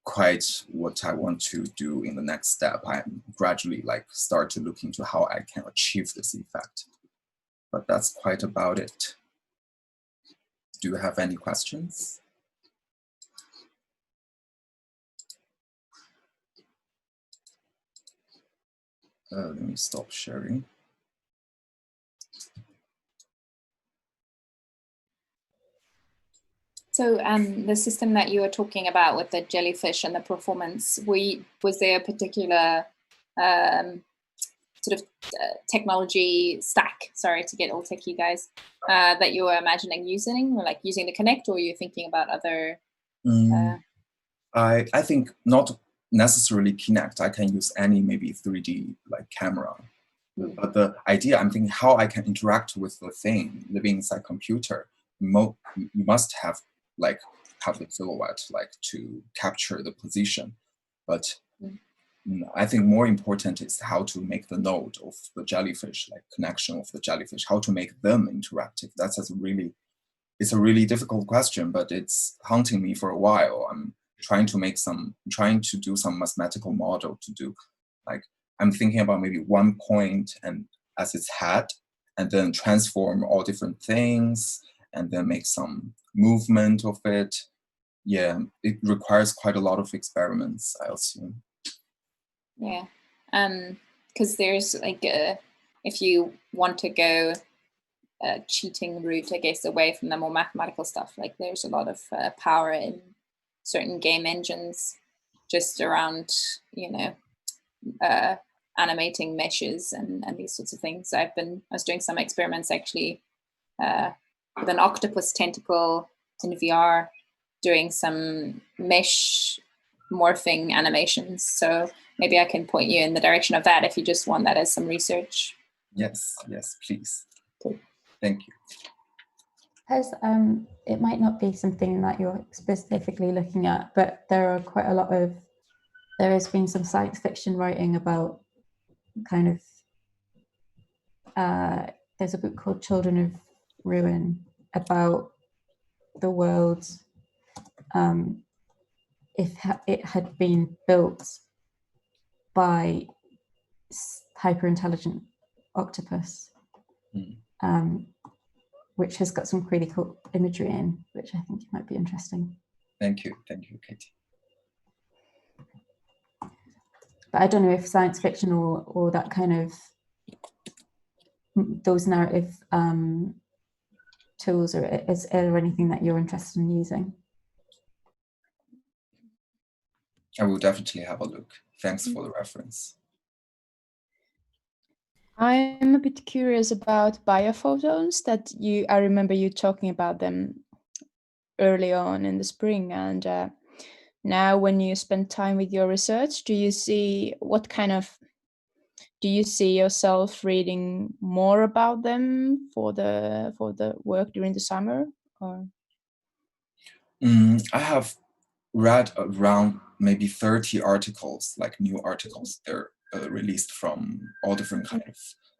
H: quite what I want to do in the next step. I gradually start to look into how I can achieve this effect. But that's quite about it. Do you have any questions? Let me stop sharing.
C: So the system that you were talking about with the jellyfish and the performance, was there a particular sort of technology stack, sorry to get all techie guys, that you were imagining using, or like using the Connect, or you're thinking about other?
H: I think not necessarily Kinect. I can use any maybe 3D like camera. But the idea, I'm thinking how I can interact with the thing living inside computer. You must have the silhouette like to capture the position. But I think more important is how to make the node of the jellyfish, like connection of the jellyfish, how to make them interactive. It's a really difficult question, but it's haunting me for a while. I'm trying to do some mathematical model to do, like, I'm thinking about maybe one point and as its head, and then transform all different things, and then make some movement of it. Yeah, it requires quite a lot of experiments, I assume.
C: Yeah, because there's like if you want to go a cheating route, I guess, away from the more mathematical stuff, like there's a lot of power in certain game engines just around, you know, animating meshes and these sorts of things. I was doing some experiments actually with an octopus tentacle in VR, doing some mesh morphing animations. So maybe I can point you in the direction of that if you just want that as some research.
H: Yes, please.
C: Cool.
H: Thank you.
B: It might not be something that you're specifically looking at, but there has been some science fiction writing about kind of, there's a book called Children of Ruin about the world if it had been built by hyper-intelligent octopus, which has got some really cool imagery in, which I think might be interesting.
H: Thank you, Katie.
B: But I don't know if science fiction or that kind of, those narrative tools, or is there anything that you're interested in using?
H: I will definitely have a look. Thanks for the reference.
A: I'm a bit curious about biophotons that I remember you talking about them early on in the spring, and now when you spend time with your research, do you see yourself reading more about them for the work during the summer? Or
H: I have read around maybe 30 articles, like new articles. They're released from all different kind of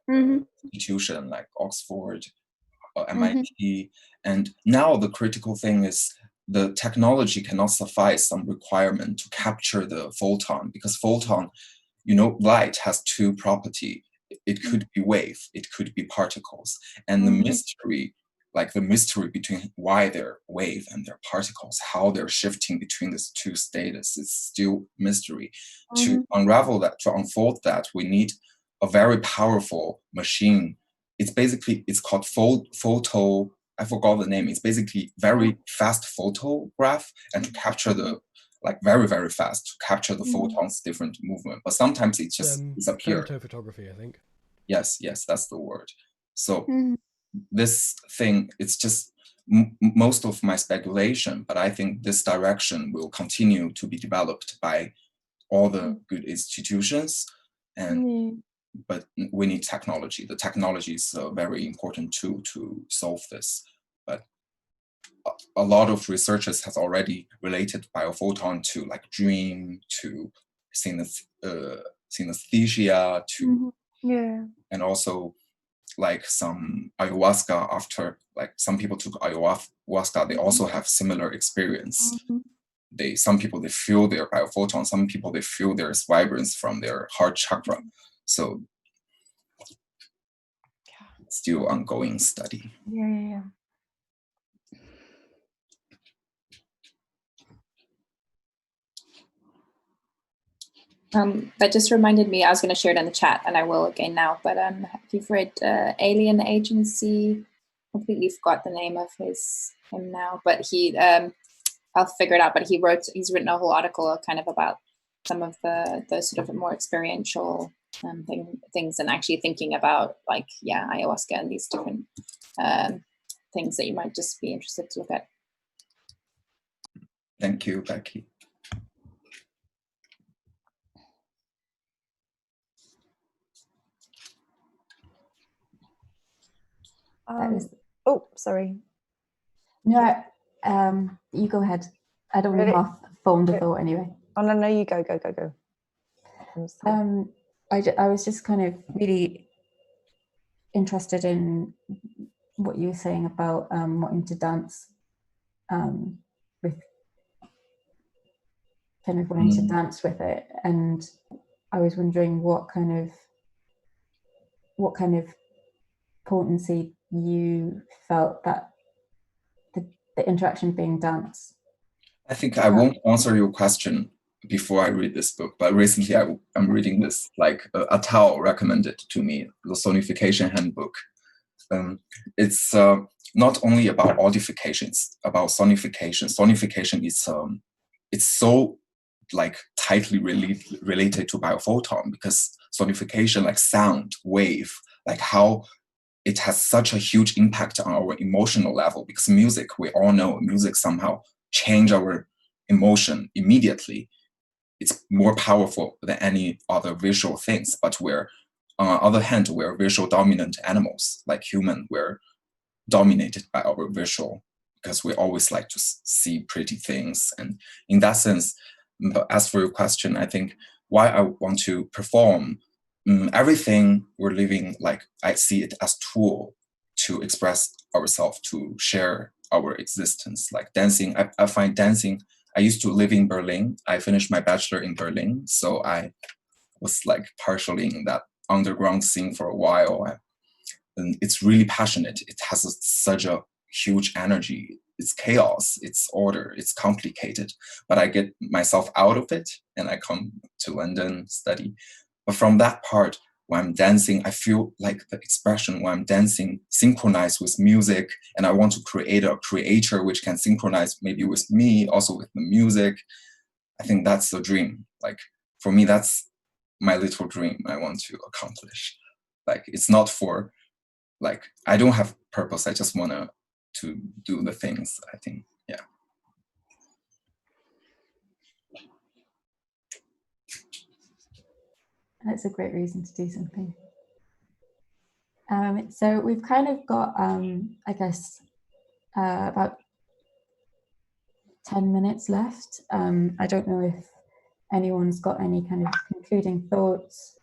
H: institutions, like Oxford, MIT. And now the critical thing is the technology cannot suffice some requirement to capture the photon, because photon, you know, light has two properties. It could be wave, it could be particles. And the mystery, like the mystery between why they're wave and they're particles, how they're shifting between these two status, is still mystery. To unravel that, to unfold that, we need a very powerful machine. It's called photo, I forgot the name. It's basically very fast photograph, and to capture the, like very, very fast, to capture the photons different movement. But sometimes it just disappears.
I: Photophotography, I think.
H: Yes, that's the word. So this thing, it's just most of my speculation, but I think this direction will continue to be developed by all the good institutions. And but we need technology. The technology is a very important tool to solve this. But a lot of researchers has already related biophoton to like dream, to synesthesia, to and also like some ayahuasca. After like some people took ayahuasca, they also have similar experience. Some people they feel their biophoton, some people they feel their vibrance from their heart chakra. So still ongoing study.
A: Yeah.
C: That just reminded me, I was going to share it in the chat, and I will again now, but if you've read Alien Agency, completely forgot the name of him now, but he, I'll figure it out, but he's written a whole article kind of about some of the sort of more experiential things, and actually thinking about like, yeah, ayahuasca and these different things that you might just be interested to look at.
H: Thank you, Becky.
E: Oh, sorry.
B: No, you go ahead. I don't want to
E: Really?
B: half formed a thought anyway.
E: Oh, no, you go.
B: I was just kind of really interested in what you were saying about wanting to dance, with kind of wanting to dance with it, and I was wondering what kind of potency you felt that the interaction being dance.
H: I think I won't answer your question before I read this book, but recently I'm reading this, like Attal recommended to me, the Sonification Handbook. It's not only about audification, it's about sonification. Sonification is it's so like tightly related to biophoton, because sonification, like sound wave, like how it has such a huge impact on our emotional level, because music, we all know music somehow change our emotion immediately. It's more powerful than any other visual things, but on the other hand, we're visual dominant animals. Like human, we're dominated by our visual, because we always like to see pretty things. And in that sense, as for your question, I think why I want to perform, everything we're living, like I see it as tool to express ourselves, to share our existence. Like dancing, I find dancing, I used to live in Berlin. I finished my bachelor in Berlin, so I was like partially in that underground scene for a while. And it's really passionate. It has such a huge energy. It's chaos, it's order, it's complicated. But I get myself out of it and I come to London, study. But from that part, when I'm dancing, I feel like the expression when I'm dancing synchronized with music, and I want to create a creator which can synchronize maybe with me, also with the music. I think that's the dream. Like for me, that's my little dream I want to accomplish. Like it's not for, like I don't have purpose. I just want to do the things, I think. Yeah.
B: That's a great reason to do something. So we've kind of got, I guess, about 10 minutes left. I don't know if anyone's got any kind of concluding thoughts,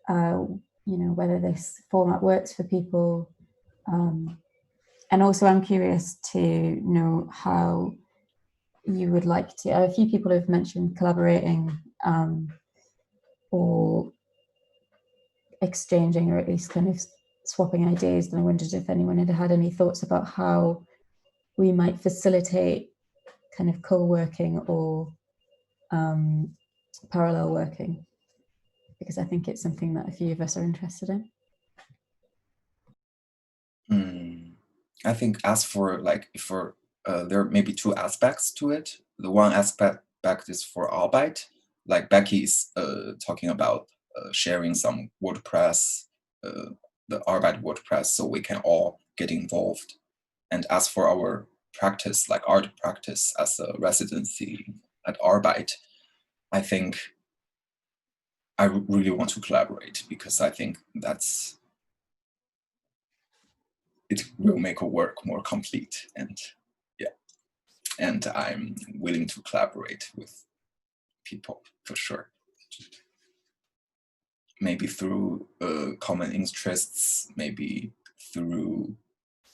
B: whether this format works for people. And also I'm curious to know how you would like to, a few people have mentioned collaborating or exchanging, or at least kind of swapping ideas. And I wondered if anyone had any thoughts about how we might facilitate kind of co-working or parallel working, because I think it's something that a few of us are interested in.
H: I think as for there may be two aspects to it. The one aspect is for Arebyte, like Becky is talking about sharing some WordPress, the Arebyte WordPress, so we can all get involved. And as for our practice, like art practice as a residency at Arebyte, I think I really want to collaborate, because I think it will make our work more complete. And yeah, and I'm willing to collaborate with people for sure. Maybe through common interests, maybe through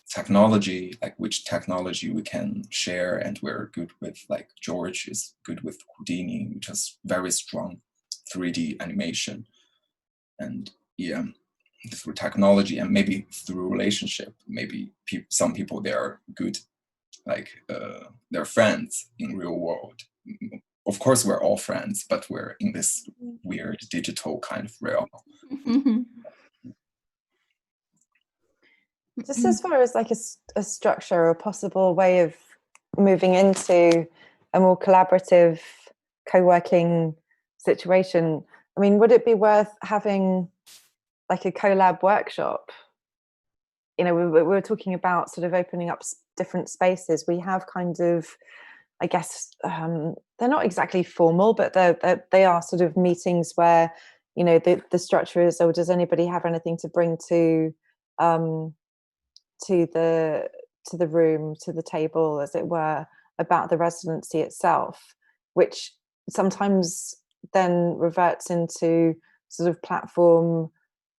H: technology, like which technology we can share and we're good with. Like George is good with Houdini, which has very strong 3D animation. And yeah, through technology, and maybe through relationship, maybe some people, they are good, like they're friends in real world. Of course we're all friends, but we're in this weird digital kind of realm.
E: Just as far as like a structure or a possible way of moving into a more collaborative co-working situation, I mean, would it be worth having like a collab workshop? You know, we were talking about sort of opening up different spaces. We have kind of, I guess, they're not exactly formal, but they are sort of meetings where, you know, the structure is, oh, does anybody have anything to bring to the room, to the table, as it were, about the residency itself, which sometimes then reverts into sort of platform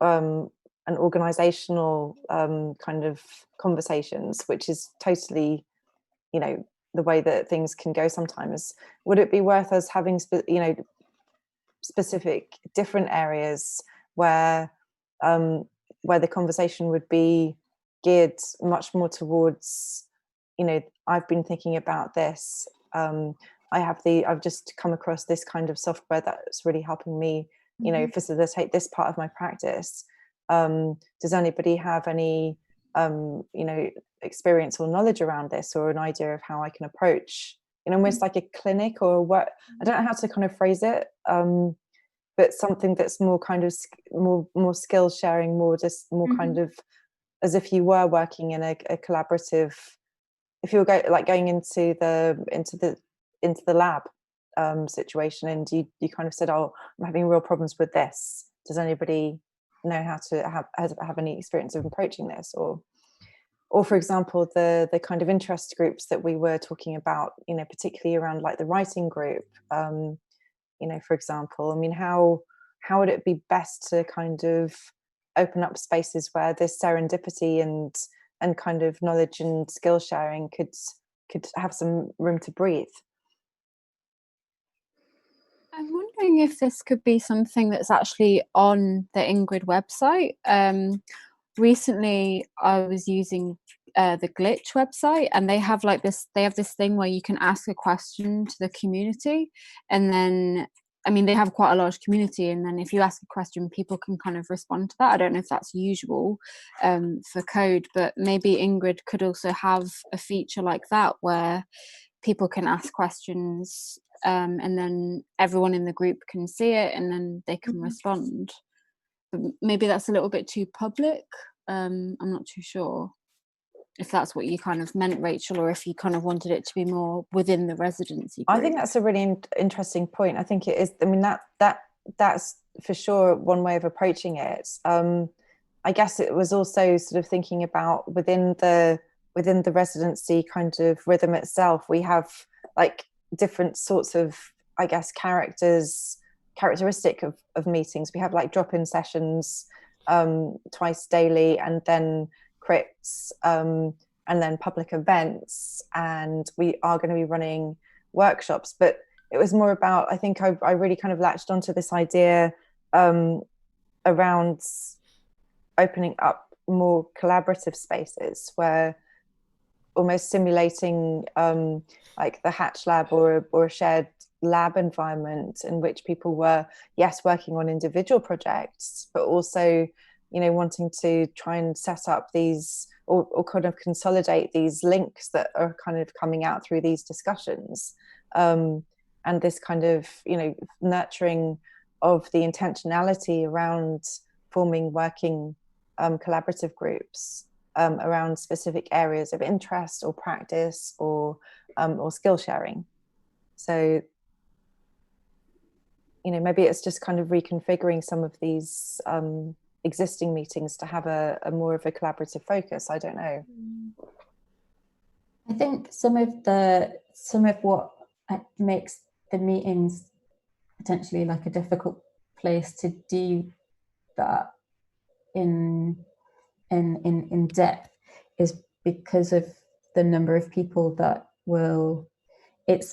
E: and organizational kind of conversations, which is totally, you know, the way that things can go sometimes. Would it be worth us having, you know, specific different areas where the conversation would be geared much more towards, you know, I've been thinking about this. I've just come across this kind of software that's really helping me, you know, facilitate this part of my practice. Does anybody have any, you know, experience or knowledge around this, or an idea of how I can approach, you know, almost like a clinic or what? I don't know how to kind of phrase it, but something that's more kind of more skill sharing, more just more kind of as if you were working in a collaborative. If you were going into the lab situation, and you kind of said, oh, I'm having real problems with this. Does anybody know how to have any experience of approaching this? Or for example, the kind of interest groups that we were talking about, you know, particularly around like the writing group, you know, for example, I mean, how would it be best to kind of open up spaces where this serendipity and kind of knowledge and skill sharing could have some room to breathe?
F: I'm wondering if this could be something that's actually on the Ingrid website. Recently, I was using the Glitch website, and they have this thing where you can ask a question to the community, and then, I mean, they have quite a large community, and then if you ask a question, people can kind of respond to that. I don't know if that's usual for code, but maybe Ingrid could also have a feature like that where people can ask questions, and then everyone in the group can see it, and then they can respond. But maybe that's a little bit too public. I'm not too sure if that's what you kind of meant, Rachel, or if you kind of wanted it to be more within the residency group.
E: I think that's a really interesting point. I think it is. I mean, that's for sure one way of approaching it. I guess it was also sort of thinking about within the residency kind of rhythm itself, we have like different sorts of, I guess, characteristic of meetings. We have like drop-in sessions twice daily, and then crits, and then public events, and we are going to be running workshops. But it was more about, I think I really kind of latched onto this idea around opening up more collaborative spaces where almost simulating like the Hatch Lab or a shared lab environment in which people were, yes, working on individual projects, but also, you know, wanting to try and set up these or kind of consolidate these links that are kind of coming out through these discussions, and this kind of, you know, nurturing of the intentionality around forming working collaborative groups around specific areas of interest or practice or skill sharing. So, you know, maybe it's just kind of reconfiguring some of these existing meetings to have a more of a collaborative focus. I don't know.
B: I think some of what makes the meetings potentially like a difficult place to do that in depth is because of the number of people that will. It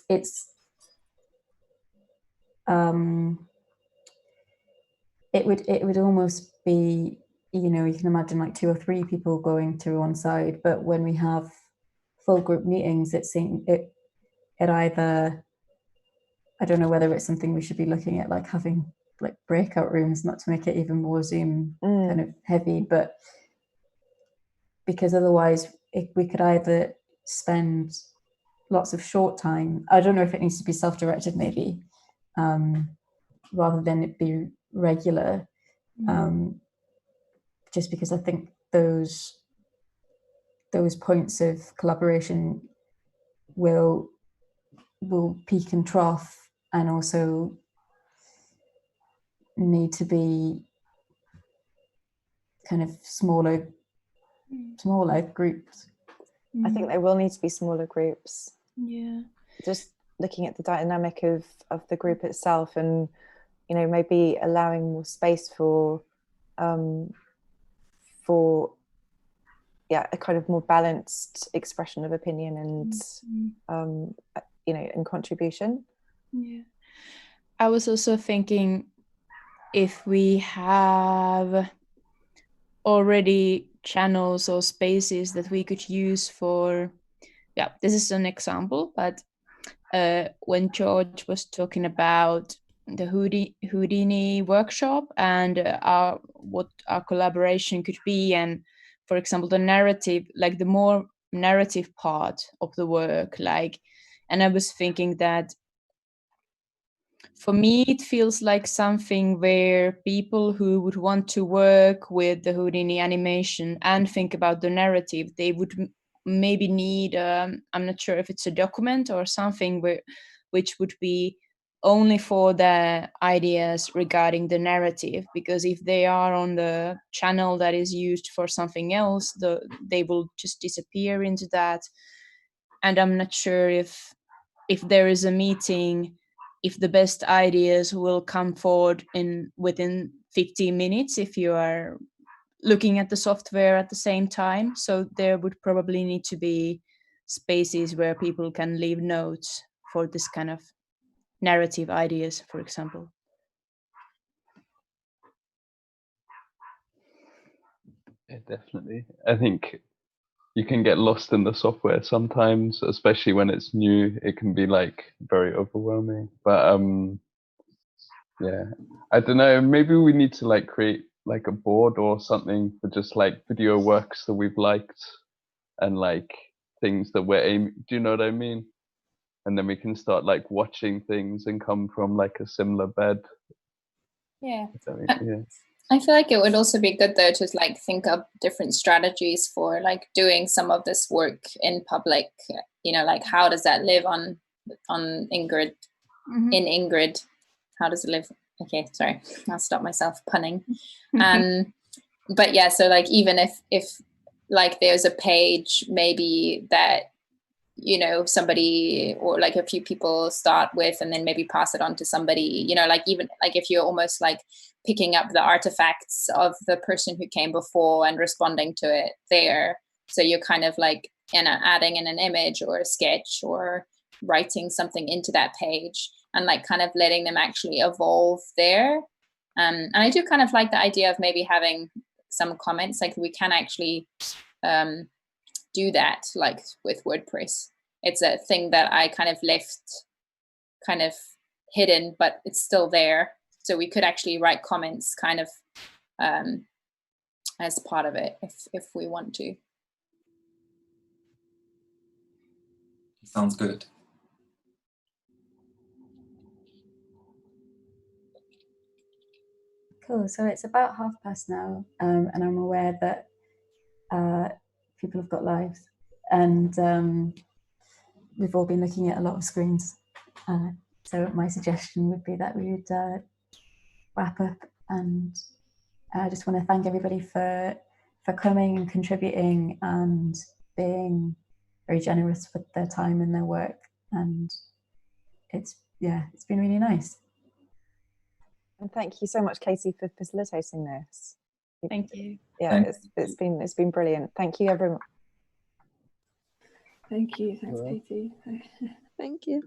B: would almost be, you know, you can imagine like 2 or 3 people going to one side, but when we have full group meetings, it either, I don't know whether it's something we should be looking at, like having like breakout rooms, not to make it even more Zoom kind of heavy, but because otherwise we could either spend lots of short time. I don't know if it needs to be self-directed maybe, rather than it be regular, just because I think those points of collaboration will peak and trough, and also need to be kind of smaller groups.
E: I think there will need to be smaller groups.
A: Yeah.
E: Just looking at the dynamic of the group itself, and maybe allowing more space for a kind of more balanced expression of opinion and and contribution.
A: Yeah. I was also thinking, if we have already channels or spaces that we could use for, this is an example, but when George was talking about the Houdini workshop and what our collaboration could be, and for example the narrative, like the more narrative part of the work, and I was thinking that for me it feels like something where people who would want to work with the Houdini animation and think about the narrative, they would maybe need I'm not sure if it's a document or something which would be only for the ideas regarding the narrative, because if they are on the channel that is used for something else, they will just disappear into that. And I'm not sure if there is a meeting, if the best ideas will come forward within 15 minutes if you are looking at the software at the same time. So there would probably need to be spaces where people can leave notes for this kind of narrative ideas, for example.
G: Yeah, definitely. I think you can get lost in the software sometimes, especially when it's new. It can be very overwhelming. But yeah, I don't know. Maybe we need to create a board or something for just video works that we've liked and things that we're aiming. Do you know what I mean? And then we can start watching things and come from a similar bed.
C: Yeah.
G: Yeah.
C: I feel like it would also be good though to think up different strategies for doing some of this work in public. How does that live on Ingrid?
A: Mm-hmm.
C: In Ingrid, how does it live? Okay, sorry, I'll stop myself punning. But yeah, so even if there's a page maybe that somebody or a few people start with, and then maybe pass it on to somebody, even if you're almost picking up the artifacts of the person who came before and responding to it there. So you're kind of adding in an image or a sketch or writing something into that page, and kind of letting them actually evolve there. And I do kind of like the idea of maybe having some comments, we can actually do that with WordPress. It's a thing that I kind of left kind of hidden, but it's still there. So we could actually write comments kind of as part of it if we want to.
H: Sounds good.
B: Cool. So it's about past now, and I'm aware that people have got lives, and we've all been looking at a lot of screens. So my suggestion would be that we would wrap up, and I just want to thank everybody for coming and contributing and being very generous with their time and their work. And it's been really nice.
E: And thank you so much, Katie, for facilitating this.
A: Thank you.
E: Yeah, it's been brilliant. Thank you, everyone.
D: Thank you. Thanks, Katie.
F: Thank you.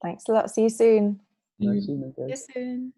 E: Thanks a lot. See you soon.
G: See you
A: See you soon.